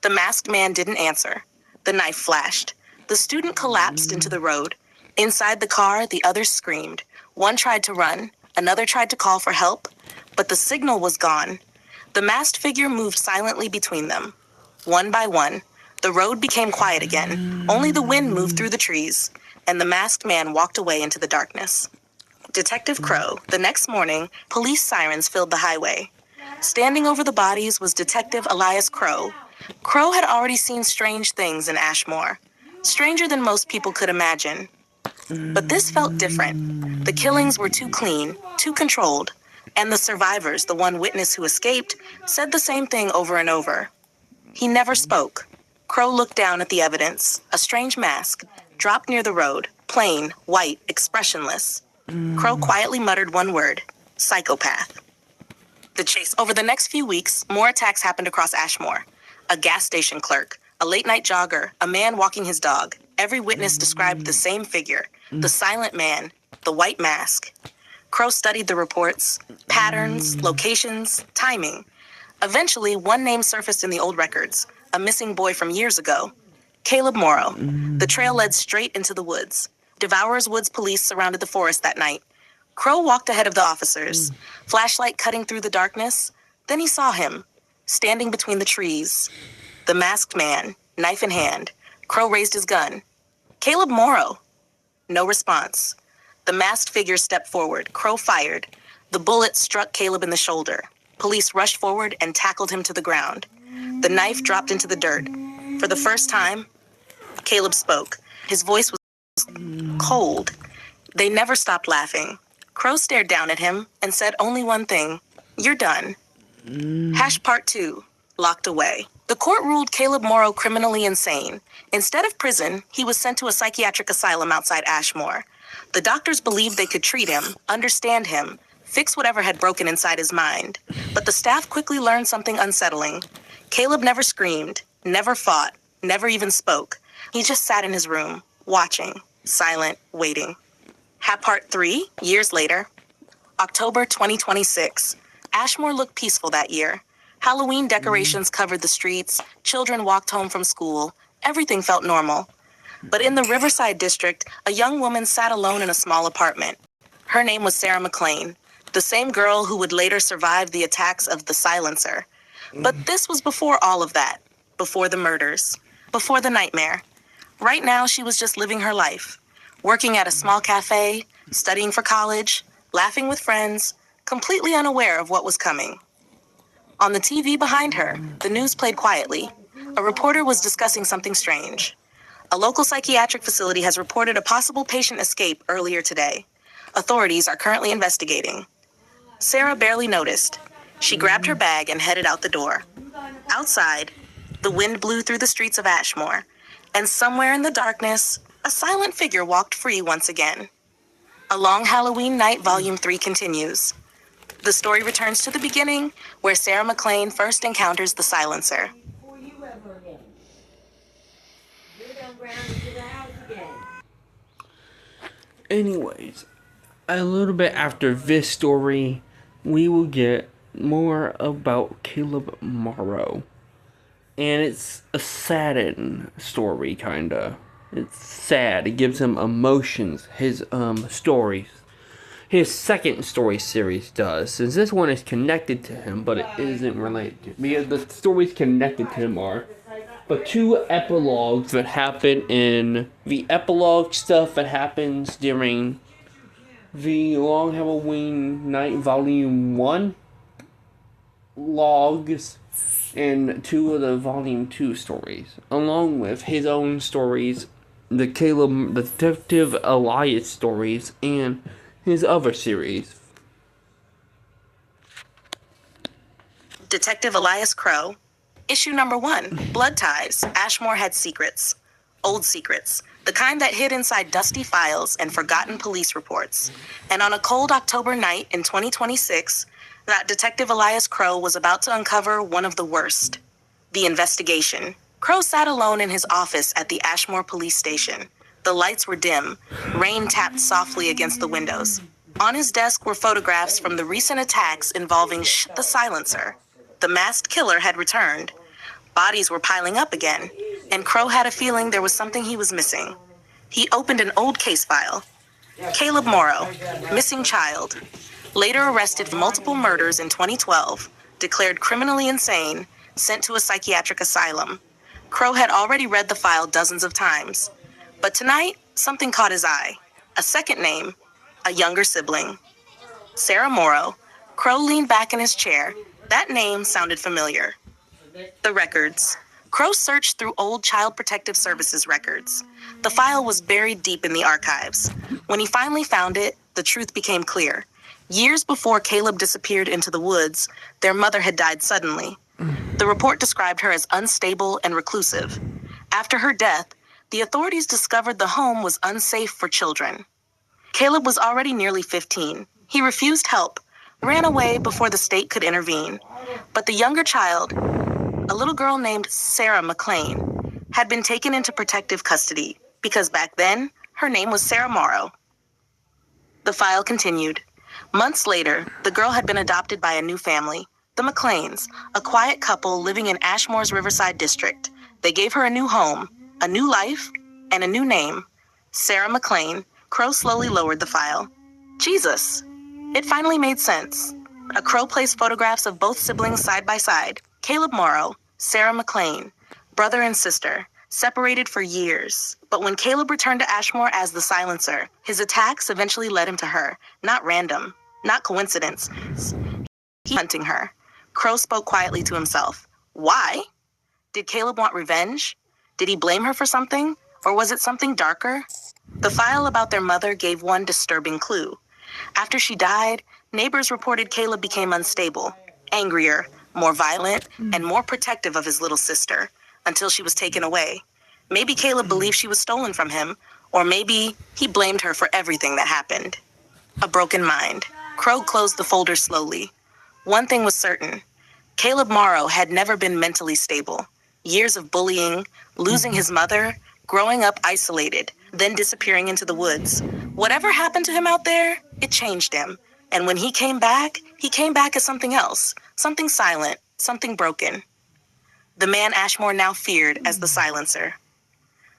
The masked man didn't answer. The knife flashed. The student collapsed into the road. Inside the car, the others screamed. One tried to run, another tried to call for help, but the signal was gone. The masked figure moved silently between them. One by one, the road became quiet again. Only the wind moved through the trees, and the masked man walked away into the darkness. Detective Crow. The next morning, police sirens filled the highway. Standing over the bodies was Detective Elias Crow. Crow had already seen strange things in Ashmore, stranger than most people could imagine. But this felt different. The killings were too clean, too controlled, and the survivors, the one witness who escaped, said the same thing over and over. He never spoke. Crow looked down at the evidence. A strange mask, dropped near the road, plain, white, expressionless. Crow quietly muttered one word: psychopath. The chase. Over the next few weeks, more attacks happened across Ashmore. A gas station clerk, a late-night jogger, a man walking his dog. Every witness described the same figure, the silent man, the white mask. Crow studied the reports, patterns, locations, timing. Eventually, one name surfaced in the old records, a missing boy from years ago. Caleb Morrow. The trail led straight into the woods. Devourers Woods police surrounded the forest that night. Crow walked ahead of the officers, flashlight cutting through the darkness. Then he saw him, standing between the trees. The masked man, knife in hand. Crow raised his gun. "Caleb Morrow." No response. The masked figure stepped forward. Crow fired. The bullet struck Caleb in the shoulder. Police rushed forward and tackled him to the ground. The knife dropped into the dirt. For the first time, Caleb spoke. His voice was cold. They never stopped laughing. Crow stared down at him and said only one thing: "You're done." Part 2. Locked away. The court ruled Caleb Morrow criminally insane. Instead of prison, he was sent to a psychiatric asylum outside Ashmore. The doctors believed they could treat him, understand him, fix whatever had broken inside his mind. But the staff quickly learned something unsettling. Caleb never screamed, never fought, never even spoke. He just sat in his room, watching, silent, waiting. Part 3, years later. October 2026. Ashmore looked peaceful that year. Halloween decorations covered the streets, children walked home from school, everything felt normal. But in the Riverside district, a young woman sat alone in a small apartment. Her name was Sarah McLean, the same girl who would later survive the attacks of the Silencer. But this was before all of that, before the murders, before the nightmare. Right now, she was just living her life, working at a small cafe, studying for college, laughing with friends, completely unaware of what was coming. On the TV behind her, the news played quietly. A reporter was discussing something strange. A local psychiatric facility has reported a possible patient escape earlier today. Authorities are currently investigating. Sarah barely noticed. She grabbed her bag and headed out the door. Outside, the wind blew through the streets of Ashmore, and somewhere in the darkness, a silent figure walked free once again. A Long Halloween Night Volume 3 continues. The story returns to the beginning, where Sarah McLean first encounters the Silencer. Before you ever again. You're done grounded to the house again. Anyways, a little bit after this story, we will get more about Caleb Morrow. And it's a saddened story, kinda. It's sad. It gives him emotions. His stories. His second story series does. Since this one is connected to him, but it isn't related to him. Because the stories connected to him are but two epilogues that happen in the epilogue stuff that happens during the Long Halloween Night Volume 1 logs and two of the Volume 2 stories, along with his own stories the Detective Elias stories and his other series. Detective Elias Crow. Issue number 1, Blood Ties. Ashmore had secrets. Old secrets. The kind that hid inside dusty files and forgotten police reports. And on a cold October night in 2026, that Detective Elias Crow was about to uncover one of the worst. The investigation. Crow sat alone in his office at the Ashmore police station. The lights were dim. Rain tapped softly against the windows. On his desk were photographs from the recent attacks involving the Silencer. The masked killer had returned. Bodies were piling up again, and Crow had a feeling there was something he was missing. He opened an old case file. Caleb Morrow, missing child. Later arrested for multiple murders in 2012, declared criminally insane, sent to a psychiatric asylum. Crow had already read the file dozens of times. But tonight, something caught his eye. A second name, a younger sibling. Sarah Morrow. Crow leaned back in his chair. That name sounded familiar. The records. Crow searched through old Child Protective Services records. The file was buried deep in the archives. When he finally found it, the truth became clear. Years before Caleb disappeared into the woods, their mother had died suddenly. The report described her as unstable and reclusive. After her death, the authorities discovered the home was unsafe for children. Caleb was already nearly 15. He refused help, ran away before the state could intervene. But the younger child, a little girl named Sarah McLean, had been taken into protective custody because back then, her name was Sarah Morrow. The file continued. Months later, the girl had been adopted by a new family, the McLeans, a quiet couple living in Ashmore's Riverside district. They gave her a new home, a new life, and a new name, Sarah McLean. Crow slowly lowered the file. Jesus. It finally made sense. A Crow placed photographs of both siblings side by side. Caleb Morrow, Sarah McLean, brother and sister, separated for years. But when Caleb returned to Ashmore as the Silencer, his attacks eventually led him to her. Not random, not coincidence. He hunting her. Crow spoke quietly to himself. Why? Did Caleb want revenge? Did he blame her for something? Or was it something darker? The file about their mother gave one disturbing clue. After she died, neighbors reported Caleb became unstable, angrier, more violent, and more protective of his little sister, until she was taken away. Maybe Caleb believed she was stolen from him, or maybe he blamed her for everything that happened. A broken mind. Crow closed the folder slowly. One thing was certain. Caleb Morrow had never been mentally stable. Years of bullying, losing his mother, growing up isolated, then disappearing into the woods. Whatever happened to him out there, it changed him. And when he came back as something else, something silent, something broken. The man Ashmore now feared as the Silencer.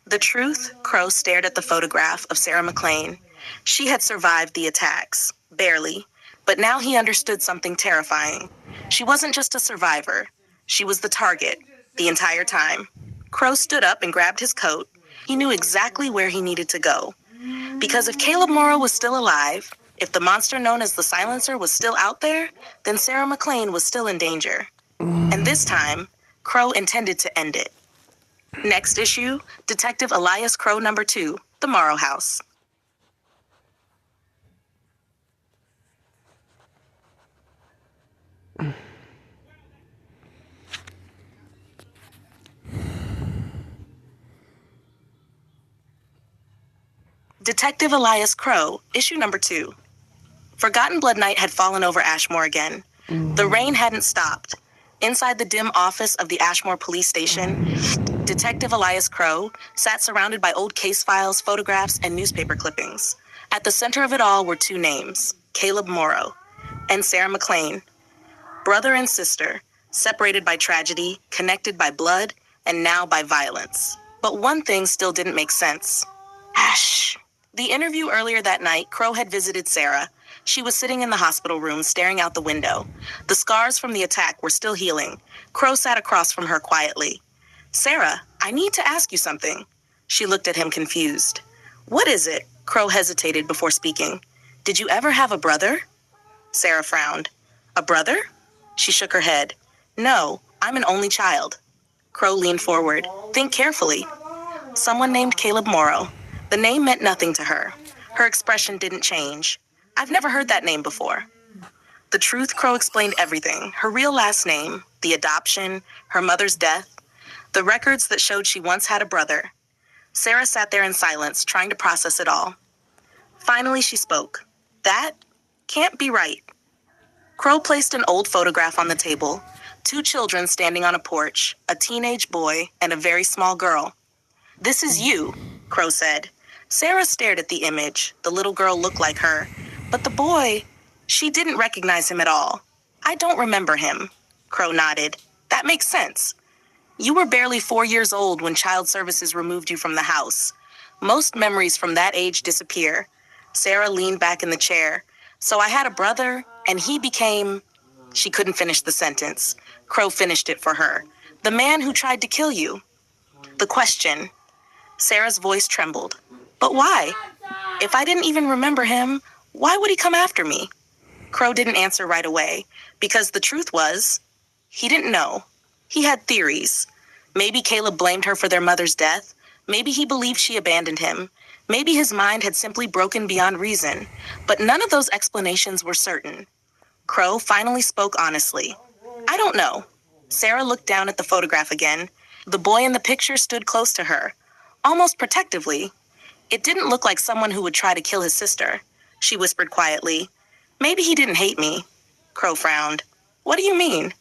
The truth, Crow stared at the photograph of Sarah McLean. She had survived the attacks, barely, but now he understood something terrifying. She wasn't just a survivor. She was the target, the entire time. Crow stood up and grabbed his coat. He knew exactly where he needed to go. Because if Caleb Morrow was still alive, if the monster known as the Silencer was still out there, then Sarah McLean was still in danger. And this time, Crow intended to end it. Next issue, Detective Elias Crow number 2, The Morrow House. Detective Elias Crow, issue number 2. Forgotten Blood Night had fallen over Ashmore again. The rain hadn't stopped. Inside the dim office of the Ashmore police station, Detective Elias Crow sat surrounded by old case files, photographs, and newspaper clippings. At the center of it all were two names, Caleb Morrow and Sarah McLean. Brother and sister, separated by tragedy, connected by blood, and now by violence. But one thing still didn't make sense. Ash. The interview earlier that night, Crow had visited Sarah. She was sitting in the hospital room, staring out the window. The scars from the attack were still healing. Crow sat across from her quietly. Sarah, I need to ask you something. She looked at him confused. What is it? Crow hesitated before speaking. Did you ever have a brother? Sarah frowned. A brother? She shook her head. No, I'm an only child. Crow leaned forward. Think carefully. Someone named Caleb Morrow. The name meant nothing to her. Her expression didn't change. I've never heard that name before. The truth, Crow explained everything. Her real last name, the adoption, her mother's death, the records that showed she once had a brother. Sarah sat there in silence, trying to process it all. Finally, she spoke. That can't be right. Crow placed an old photograph on the table. 2 children standing on a porch, a teenage boy and a very small girl. "This is you," Crow said. Sarah stared at the image. The little girl looked like her. But the boy, she didn't recognize him at all. "I don't remember him." Crow nodded. "That makes sense. You were barely 4 years old when child services removed you from the house. Most memories from that age disappear." Sarah leaned back in the chair. "So I had a brother, and he became..." She couldn't finish the sentence. Crow finished it for her. "The man who tried to kill you." The question. Sarah's voice trembled. "But why? If I didn't even remember him, why would he come after me?" Crow didn't answer right away, because the truth was, he didn't know. He had theories. Maybe Caleb blamed her for their mother's death. Maybe he believed she abandoned him. Maybe his mind had simply broken beyond reason. But none of those explanations were certain. Crow finally spoke honestly. "I don't know." Sarah looked down at the photograph again. The boy in the picture stood close to her, almost protectively. "It didn't look like someone who would try to kill his sister," she whispered quietly. "Maybe he didn't hate me." Crow frowned. "What do you mean?"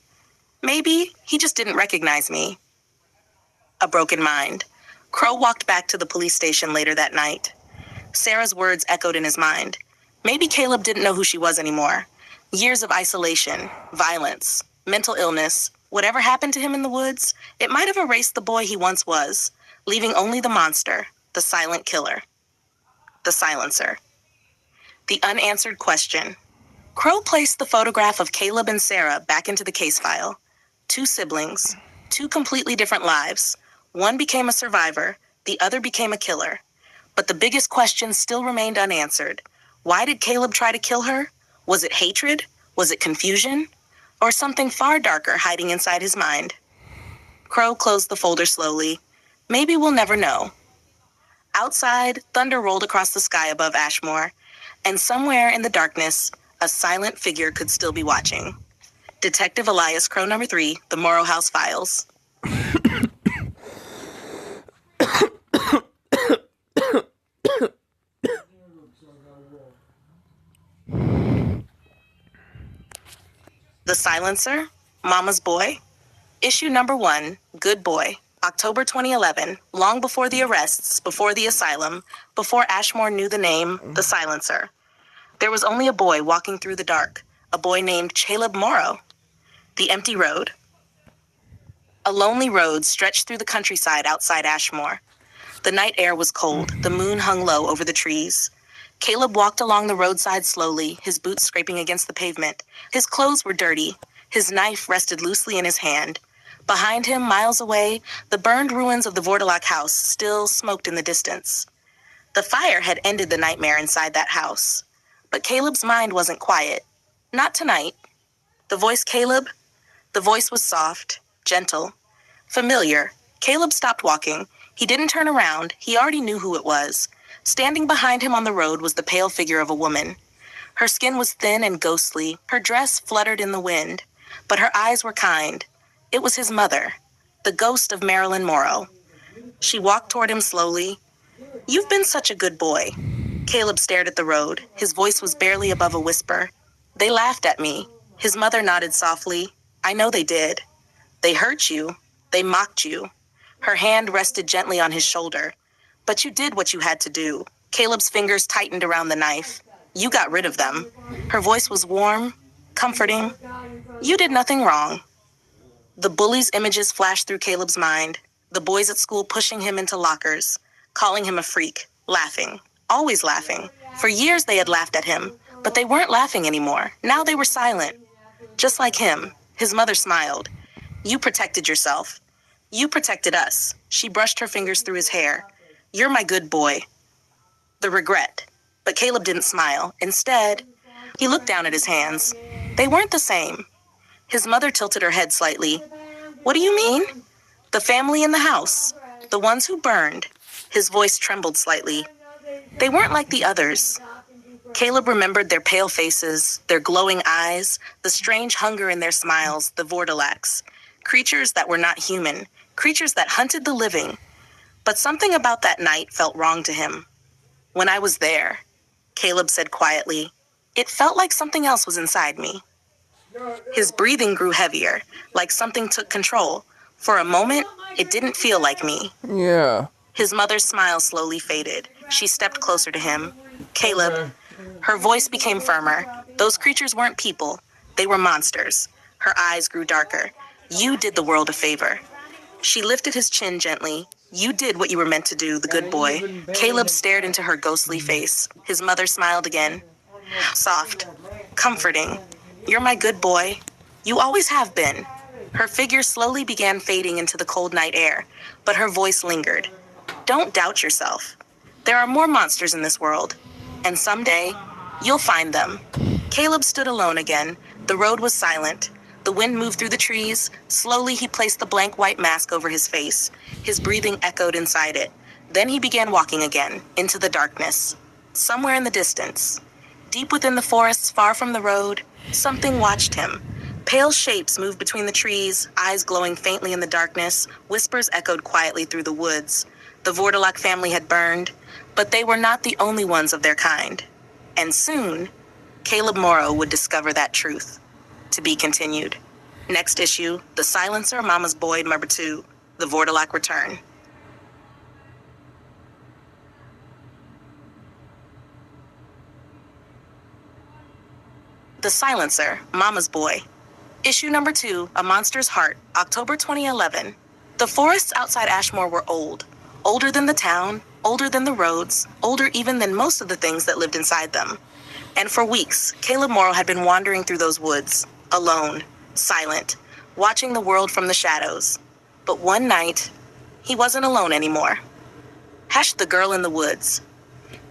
"Maybe he just didn't recognize me." A broken mind. Crow walked back to the police station later that night. Sarah's words echoed in his mind. Maybe Caleb didn't know who she was anymore. Years of isolation, violence, mental illness, whatever happened to him in the woods, it might have erased the boy he once was, leaving only the monster, the silent killer. The silencer. The unanswered question. Crow placed the photograph of Caleb and Sarah back into the case file. 2 siblings, 2 completely different lives. One became a survivor, the other became a killer. But the biggest question still remained unanswered. Why did Caleb try to kill her? Was it hatred? Was it confusion? Or something far darker hiding inside his mind? Crow closed the folder slowly. Maybe we'll never know. Outside, thunder rolled across the sky above Ashmore, and somewhere in the darkness, a silent figure could still be watching. Detective Elias Crow number 3, The Morrow House Files. The Silencer, Mama's Boy. Issue number 1, Good Boy. October 2011, long before the arrests, before the asylum, before Ashmore knew the name, The Silencer. There was only a boy walking through the dark, a boy named Caleb Morrow. The empty road. A lonely road stretched through the countryside outside Ashmore. The night air was cold, the moon hung low over the trees. Caleb walked along the roadside slowly, his boots scraping against the pavement. His clothes were dirty. His knife rested loosely in his hand. Behind him, miles away, the burned ruins of the Vordelak house still smoked in the distance. The fire had ended the nightmare inside that house. But Caleb's mind wasn't quiet. Not tonight. The voice Caleb? The voice was soft, gentle, familiar. Caleb stopped walking. He didn't turn around. He already knew who it was. Standing behind him on the road was the pale figure of a woman. Her skin was thin and ghostly. Her dress fluttered in the wind. But her eyes were kind. It was his mother, the ghost of Marilyn Morrow. She walked toward him slowly. "You've been such a good boy." Caleb stared at the road. His voice was barely above a whisper. "They laughed at me." His mother nodded softly. "I know they did. They hurt you. They mocked you." Her hand rested gently on his shoulder. "But you did what you had to do." Caleb's fingers tightened around the knife. "You got rid of them." Her voice was warm, comforting. "You did nothing wrong." The bullies' images flashed through Caleb's mind. The boys at school pushing him into lockers, calling him a freak, laughing, always laughing. For years they had laughed at him, but they weren't laughing anymore. Now they were silent. Just like him, his mother smiled. "You protected yourself. You protected us." She brushed her fingers through his hair. "You're my good boy." The regret. But Caleb didn't smile. Instead, he looked down at his hands. They weren't the same. His mother tilted her head slightly. "What do you mean?" "The family in the house. The ones who burned. His voice trembled slightly. They weren't like the others. Caleb remembered their pale faces, their glowing eyes, the strange hunger in their smiles, the Vordalax. Creatures that were not human, creatures that hunted the living. But something about that night felt wrong to him. When I was there, Caleb said quietly, it felt like something else was inside me. His breathing grew heavier, like something took control. For a moment, it didn't feel like me. Yeah. His mother's smile slowly faded. She stepped closer to him. Caleb. Her voice became firmer. Those creatures weren't people. They were monsters. Her eyes grew darker. You did the world a favor. She lifted his chin gently. You did what you were meant to do, the good boy. Caleb stared into her ghostly face. His mother smiled again. Soft. Comforting. You're my good boy. You always have been. Her figure slowly began fading into the cold night air, but her voice lingered. Don't doubt yourself. There are more monsters in this world, and someday, you'll find them. Caleb stood alone again. The road was silent. The wind moved through the trees. Slowly, he placed the blank white mask over his face. His breathing echoed inside it. Then he began walking again, into the darkness. Somewhere in the distance, deep within the forests far from the road, something watched him. Pale shapes moved between the trees, eyes glowing faintly in the darkness. Whispers echoed quietly through the woods. The Vordalak family had burned, but they were not the only ones of their kind. And soon, Caleb Morrow would discover that truth. To be continued. Next issue, The Silencer, Mama's Boy, number 2, The Vordalak Return. The Silencer, Mama's Boy. Issue number 2, A Monster's Heart, October 2011. The forests outside Ashmore were old. Older than the town, older than the roads, older even than most of the things that lived inside them. And for weeks, Caleb Morrow had been wandering through those woods, alone, silent, watching the world from the shadows. But one night, he wasn't alone anymore. The Girl in the Woods.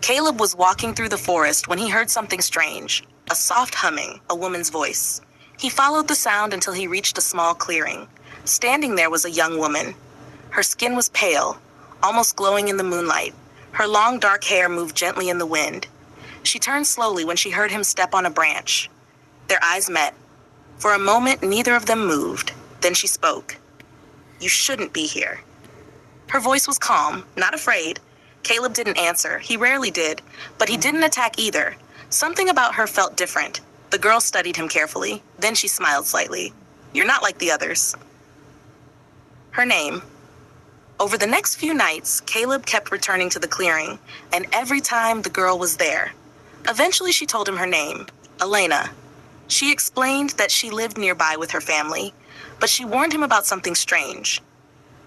Caleb was walking through the forest when he heard something strange, a soft humming, a woman's voice. He followed the sound until he reached a small clearing. Standing there was a young woman. Her skin was pale, almost glowing in the moonlight. Her long dark hair moved gently in the wind. She turned slowly when she heard him step on a branch. Their eyes met. For a moment, neither of them moved. Then she spoke. You shouldn't be here. Her voice was calm, not afraid. Caleb didn't answer. He rarely did, but he didn't attack either. Something about her felt different. The girl studied him carefully. Then she smiled slightly. You're not like the others. Her name. Over the next few nights, Caleb kept returning to the clearing, and every time the girl was there. Eventually she told him her name, Elena. She explained that she lived nearby with her family, but she warned him about something strange.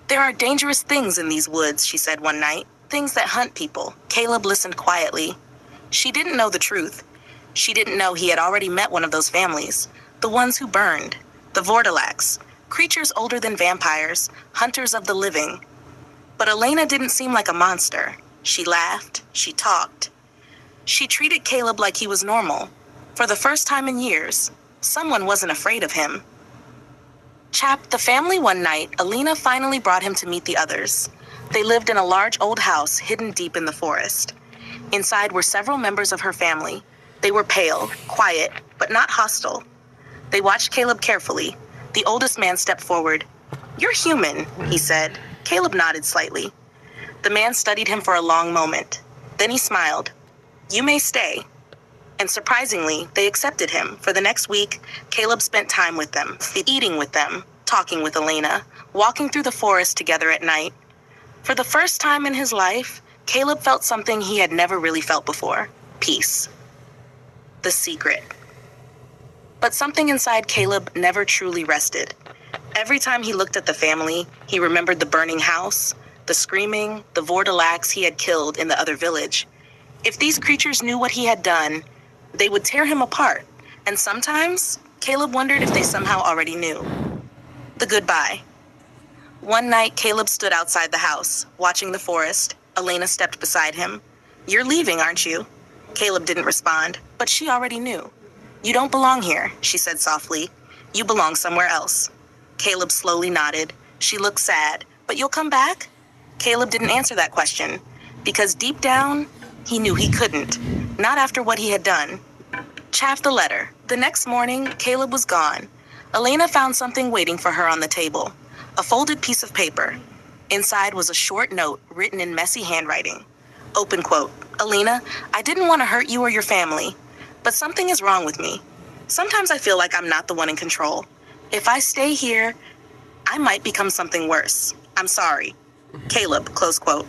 There are dangerous things in these woods, she said one night, things that hunt people. Caleb listened quietly. She didn't know the truth. She didn't know he had already met one of those families, the ones who burned, the Vordalax, creatures older than vampires, hunters of the living. But Elena didn't seem like a monster. She laughed. She talked. She treated Caleb like he was normal. For the first time in years, someone wasn't afraid of him. The family one night, Elena finally brought him to meet the others. They lived in a large old house hidden deep in the forest. Inside were several members of her family. They were pale, quiet, but not hostile. They watched Caleb carefully. The oldest man stepped forward. You're human, he said. Caleb nodded slightly. The man studied him for a long moment. Then he smiled. You may stay. And surprisingly, they accepted him. For the next week, Caleb spent time with them, eating with them, talking with Elena, walking through the forest together at night. For the first time in his life, Caleb felt something he had never really felt before. Peace. The secret. But something inside Caleb never truly rested. Every time he looked at the family, he remembered the burning house, the screaming, the Vordalax he had killed in the other village. If these creatures knew what he had done, they would tear him apart. And sometimes, Caleb wondered if they somehow already knew. The goodbye. One night, Caleb stood outside the house, watching the forest. Elena stepped beside him. You're leaving, aren't you? Caleb didn't respond, but she already knew. You don't belong here, she said softly. You belong somewhere else. Caleb slowly nodded. She looked sad. But you'll come back? Caleb didn't answer that question because deep down, he knew he couldn't. Not after what he had done. Chaff the letter. The next morning, Caleb was gone. Elena found something waiting for her on the table. A folded piece of paper. Inside was a short note written in messy handwriting. Open quote. Elena, I didn't want to hurt you or your family, but something is wrong with me. Sometimes I feel like I'm not the one in control. If I stay here, I might become something worse. I'm sorry. Caleb, close quote.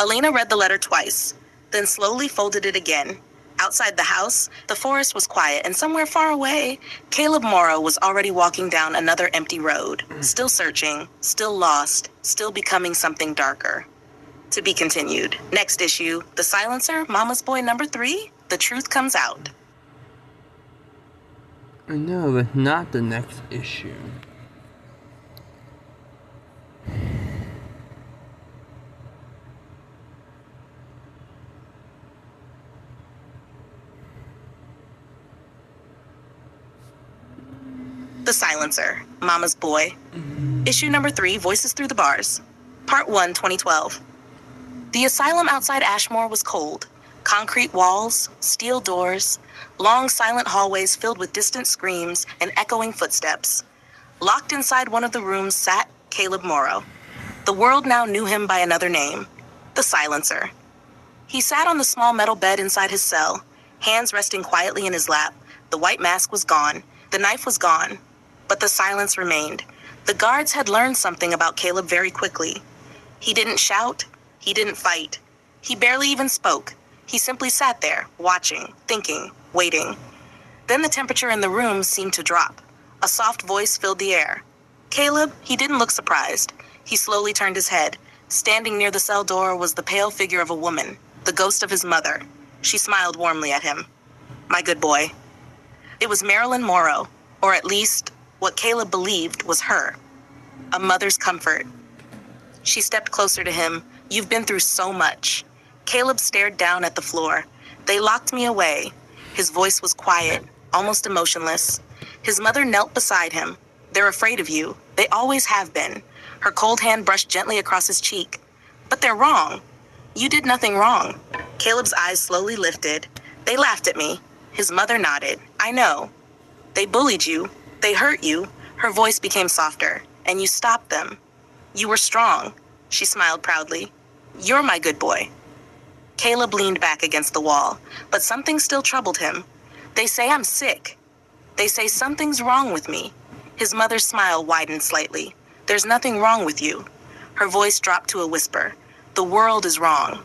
Elena read the letter twice, then slowly folded it again. Outside the house, the forest was quiet, and somewhere far away, Caleb Morrow was already walking down another empty road, still searching, still lost, still becoming something darker. To be continued. Next issue, The Silencer, Mama's Boy #3, The Truth Comes Out. No, but not the next issue. The Silencer, Mama's Boy. Issue #3, Voices Through the Bars. Part 1, 2012. The asylum outside Ashmore was cold. Concrete walls, steel doors, long silent hallways filled with distant screams and echoing footsteps. Locked inside one of the rooms sat Caleb Morrow. The world now knew him by another name, the Silencer. He sat on the small metal bed inside his cell, hands resting quietly in his lap. The white mask was gone, the knife was gone, but the silence remained. The guards had learned something about Caleb very quickly. He didn't shout, he didn't fight. He barely even spoke. He simply sat there, watching, thinking, waiting. Then the temperature in the room seemed to drop. A soft voice filled the air. Caleb, he didn't look surprised. He slowly turned his head. Standing near the cell door was the pale figure of a woman, the ghost of his mother. She smiled warmly at him. My good boy. It was Marilyn Morrow, or at least what Caleb believed was her. A mother's comfort. She stepped closer to him. You've been through so much. Caleb stared down at the floor. They locked me away. His voice was quiet, almost emotionless. His mother knelt beside him. They're afraid of you. They always have been. Her cold hand brushed gently across his cheek. But they're wrong. You did nothing wrong. Caleb's eyes slowly lifted. They laughed at me. His mother nodded. I know. They bullied you. They hurt you. Her voice became softer. And you stopped them. You were strong. She smiled proudly. You're my good boy. Caleb leaned back against the wall, but something still troubled him. They say I'm sick. They say something's wrong with me. His mother's smile widened slightly. There's nothing wrong with you. Her voice dropped to a whisper. The world is wrong.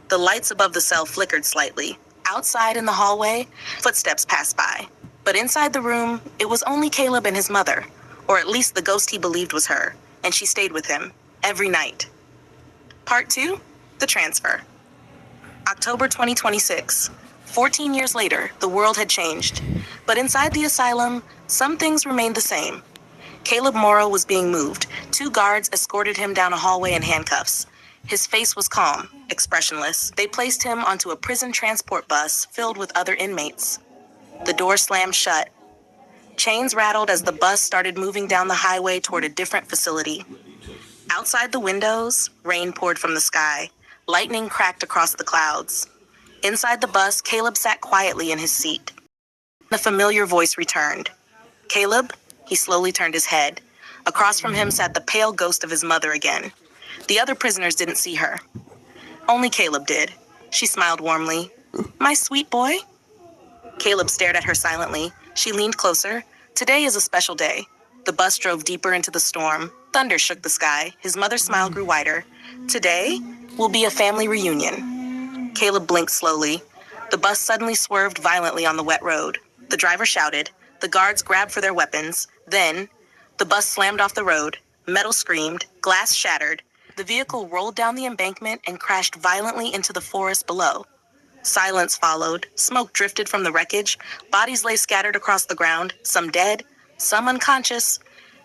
The lights above the cell flickered slightly. Outside in the hallway, footsteps passed by. But inside the room, it was only Caleb and his mother, or at least the ghost he believed was her, and she stayed with him every night. Part 2, The Transfer. October 2026. 14 years later, the world had changed. But inside the asylum, some things remained the same. Caleb Morrow was being moved. 2 guards escorted him down a hallway in handcuffs. His face was calm, expressionless. They placed him onto a prison transport bus filled with other inmates. The door slammed shut. Chains rattled as the bus started moving down the highway toward a different facility. Outside the windows, rain poured from the sky. Lightning cracked across the clouds. Inside the bus, Caleb sat quietly in his seat. The familiar voice returned. Caleb? He slowly turned his head. Across from him sat the pale ghost of his mother again. The other prisoners didn't see her. Only Caleb did. She smiled warmly. My sweet boy? Caleb stared at her silently. She leaned closer. Today is a special day. The bus drove deeper into the storm. Thunder shook the sky. His mother's smile grew wider. Today will be a family reunion. Caleb blinked slowly. The bus suddenly swerved violently on the wet road. The driver shouted. The guards grabbed for their weapons. Then, the bus slammed off the road. Metal screamed. Glass shattered. The vehicle rolled down the embankment and crashed violently into the forest below. Silence followed. Smoke drifted from the wreckage. Bodies lay scattered across the ground, some dead, some unconscious,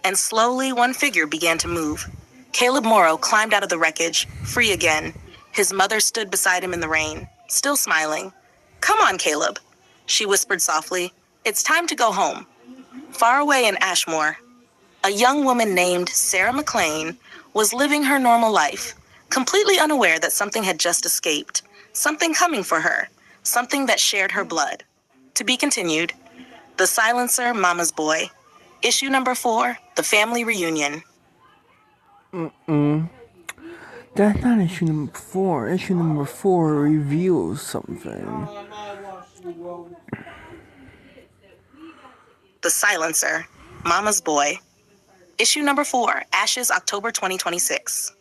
and slowly one figure began to move. Caleb Morrow climbed out of the wreckage, free again. His mother stood beside him in the rain, still smiling. Come on, Caleb, she whispered softly. It's time to go home. Far away in Ashmore, a young woman named Sarah McLean was living her normal life. completely unaware that something had just escaped, something coming for her, something that shared her blood. To be continued. The Silencer, Mama's Boy. Issue number 4, The Family Reunion. That's not issue number 4. Issue number 4 reveals something. The Silencer, Mama's Boy. Issue number 4, Ashes, October 2026.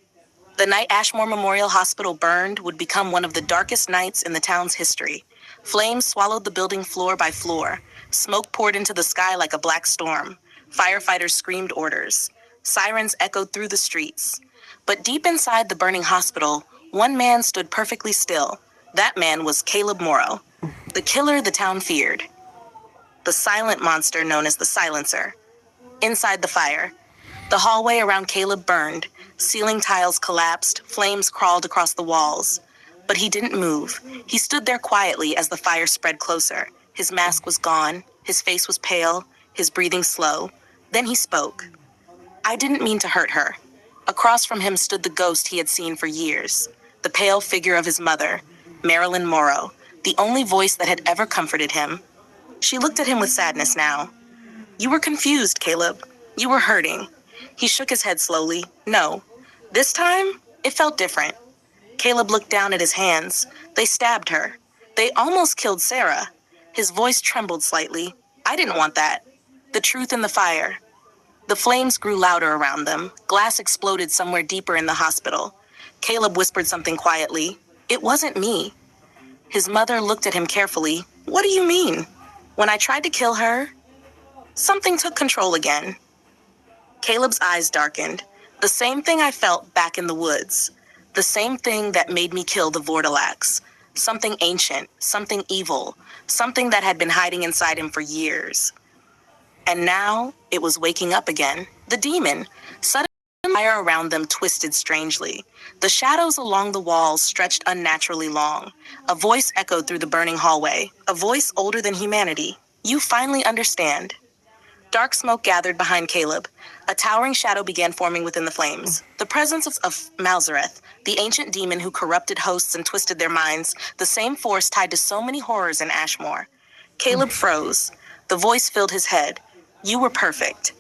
The night Ashmore Memorial Hospital burned would become one of the darkest nights in the town's history. Flames swallowed the building floor by floor. Smoke poured into the sky like a black storm. Firefighters screamed orders. Sirens echoed through the streets. But deep inside the burning hospital, one man stood perfectly still. That man was Caleb Morrow, the killer the town feared. The silent monster known as the Silencer. Inside the fire, the hallway around Caleb burned. Ceiling tiles collapsed, flames crawled across the walls. But he didn't move. He stood there quietly as the fire spread closer. His mask was gone, his face was pale, his breathing slow. Then he spoke. I didn't mean to hurt her. Across from him stood the ghost he had seen for years, the pale figure of his mother, Marilyn Morrow, the only voice that had ever comforted him. She looked at him with sadness now. You were confused, Caleb. You were hurting. He shook his head slowly. No. This time, it felt different. Caleb looked down at his hands. They stabbed her. They almost killed Sarah. His voice trembled slightly. I didn't want that. The truth in the fire. The flames grew louder around them. Glass exploded somewhere deeper in the hospital. Caleb whispered something quietly. It wasn't me. His mother looked at him carefully. What do you mean? When I tried to kill her, something took control again. Caleb's eyes darkened. The same thing I felt back in the woods. The same thing that made me kill the Vortilax. Something ancient, something evil, something that had been hiding inside him for years. And now it was waking up again. The demon. Suddenly, the fire around them twisted strangely. The shadows along the walls stretched unnaturally long. A voice echoed through the burning hallway. A voice older than humanity. You finally understand. Dark smoke gathered behind Caleb. A towering shadow began forming within the flames. The presence of Malzareth, the ancient demon who corrupted hosts and twisted their minds, the same force tied to so many horrors in Ashmore. Caleb froze. The voice filled his head. You were perfect.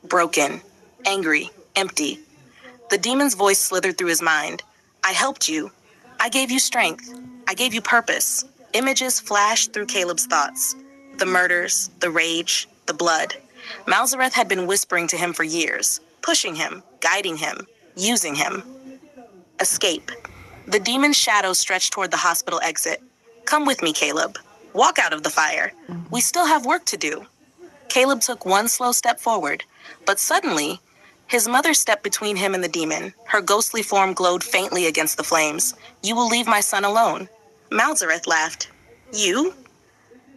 Broken. Angry. Empty. The demon's voice slithered through his mind. I helped you. I gave you strength. I gave you purpose. Images flashed through Caleb's thoughts. The murders, the rage, the blood. Malzareth had been whispering to him for years, pushing him, guiding him, using him. Escape. The demon's shadow stretched toward the hospital exit. Come with me, Caleb. Walk out of the fire. We still have work to do. Caleb took one slow step forward, but suddenly, his mother stepped between him and the demon. Her ghostly form glowed faintly against the flames. You will leave my son alone. Malzareth laughed. You?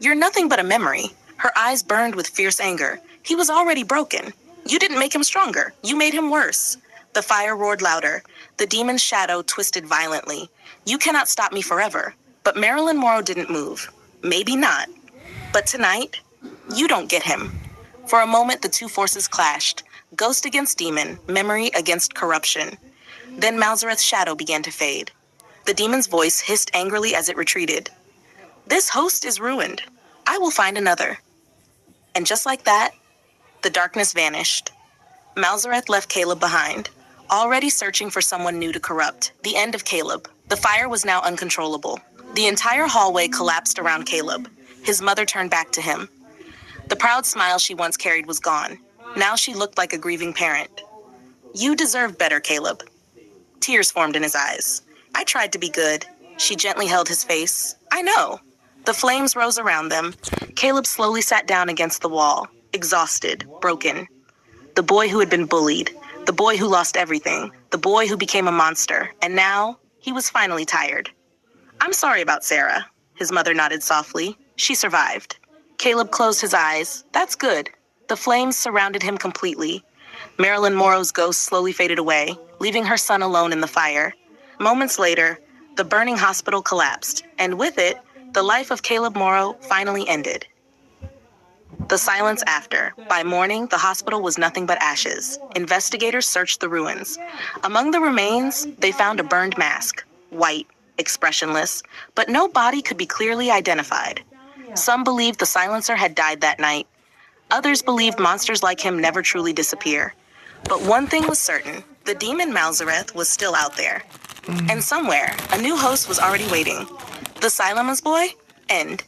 You're nothing but a memory. Her eyes burned with fierce anger. He was already broken. You didn't make him stronger. You made him worse. The fire roared louder. The demon's shadow twisted violently. You cannot stop me forever. But Marilyn Morrow didn't move. Maybe not. But tonight, you don't get him. For a moment, the two forces clashed. Ghost against demon, memory against corruption. Then Malzareth's shadow began to fade. The demon's voice hissed angrily as it retreated. This host is ruined. I will find another. And just like that, the darkness vanished. Malzareth left Caleb behind, already searching for someone new to corrupt. The end of Caleb. The fire was now uncontrollable. The entire hallway collapsed around Caleb. His mother turned back to him. The proud smile she once carried was gone. Now she looked like a grieving parent. You deserve better, Caleb. Tears formed in his eyes. I tried to be good. She gently held his face. I know. The flames rose around them. Caleb slowly sat down against the wall, exhausted, broken. The boy who had been bullied, the boy who lost everything, the boy who became a monster, and now he was finally tired. I'm sorry about Sarah. His mother nodded softly. She survived. Caleb closed his eyes. That's good. The flames surrounded him completely. Marilyn Morrow's ghost slowly faded away, leaving her son alone in the fire. Moments later, the burning hospital collapsed, and with it, the life of Caleb Morrow finally ended. The silence after. By morning, the hospital was nothing but ashes. Investigators searched the ruins. Among the remains, they found a burned mask, white, expressionless, but no body could be clearly identified. Some believed the silencer had died that night. Others believed monsters like him never truly disappear. But one thing was certain, the demon Malzareth was still out there. And somewhere, a new host was already waiting. The Silemus Boy? End.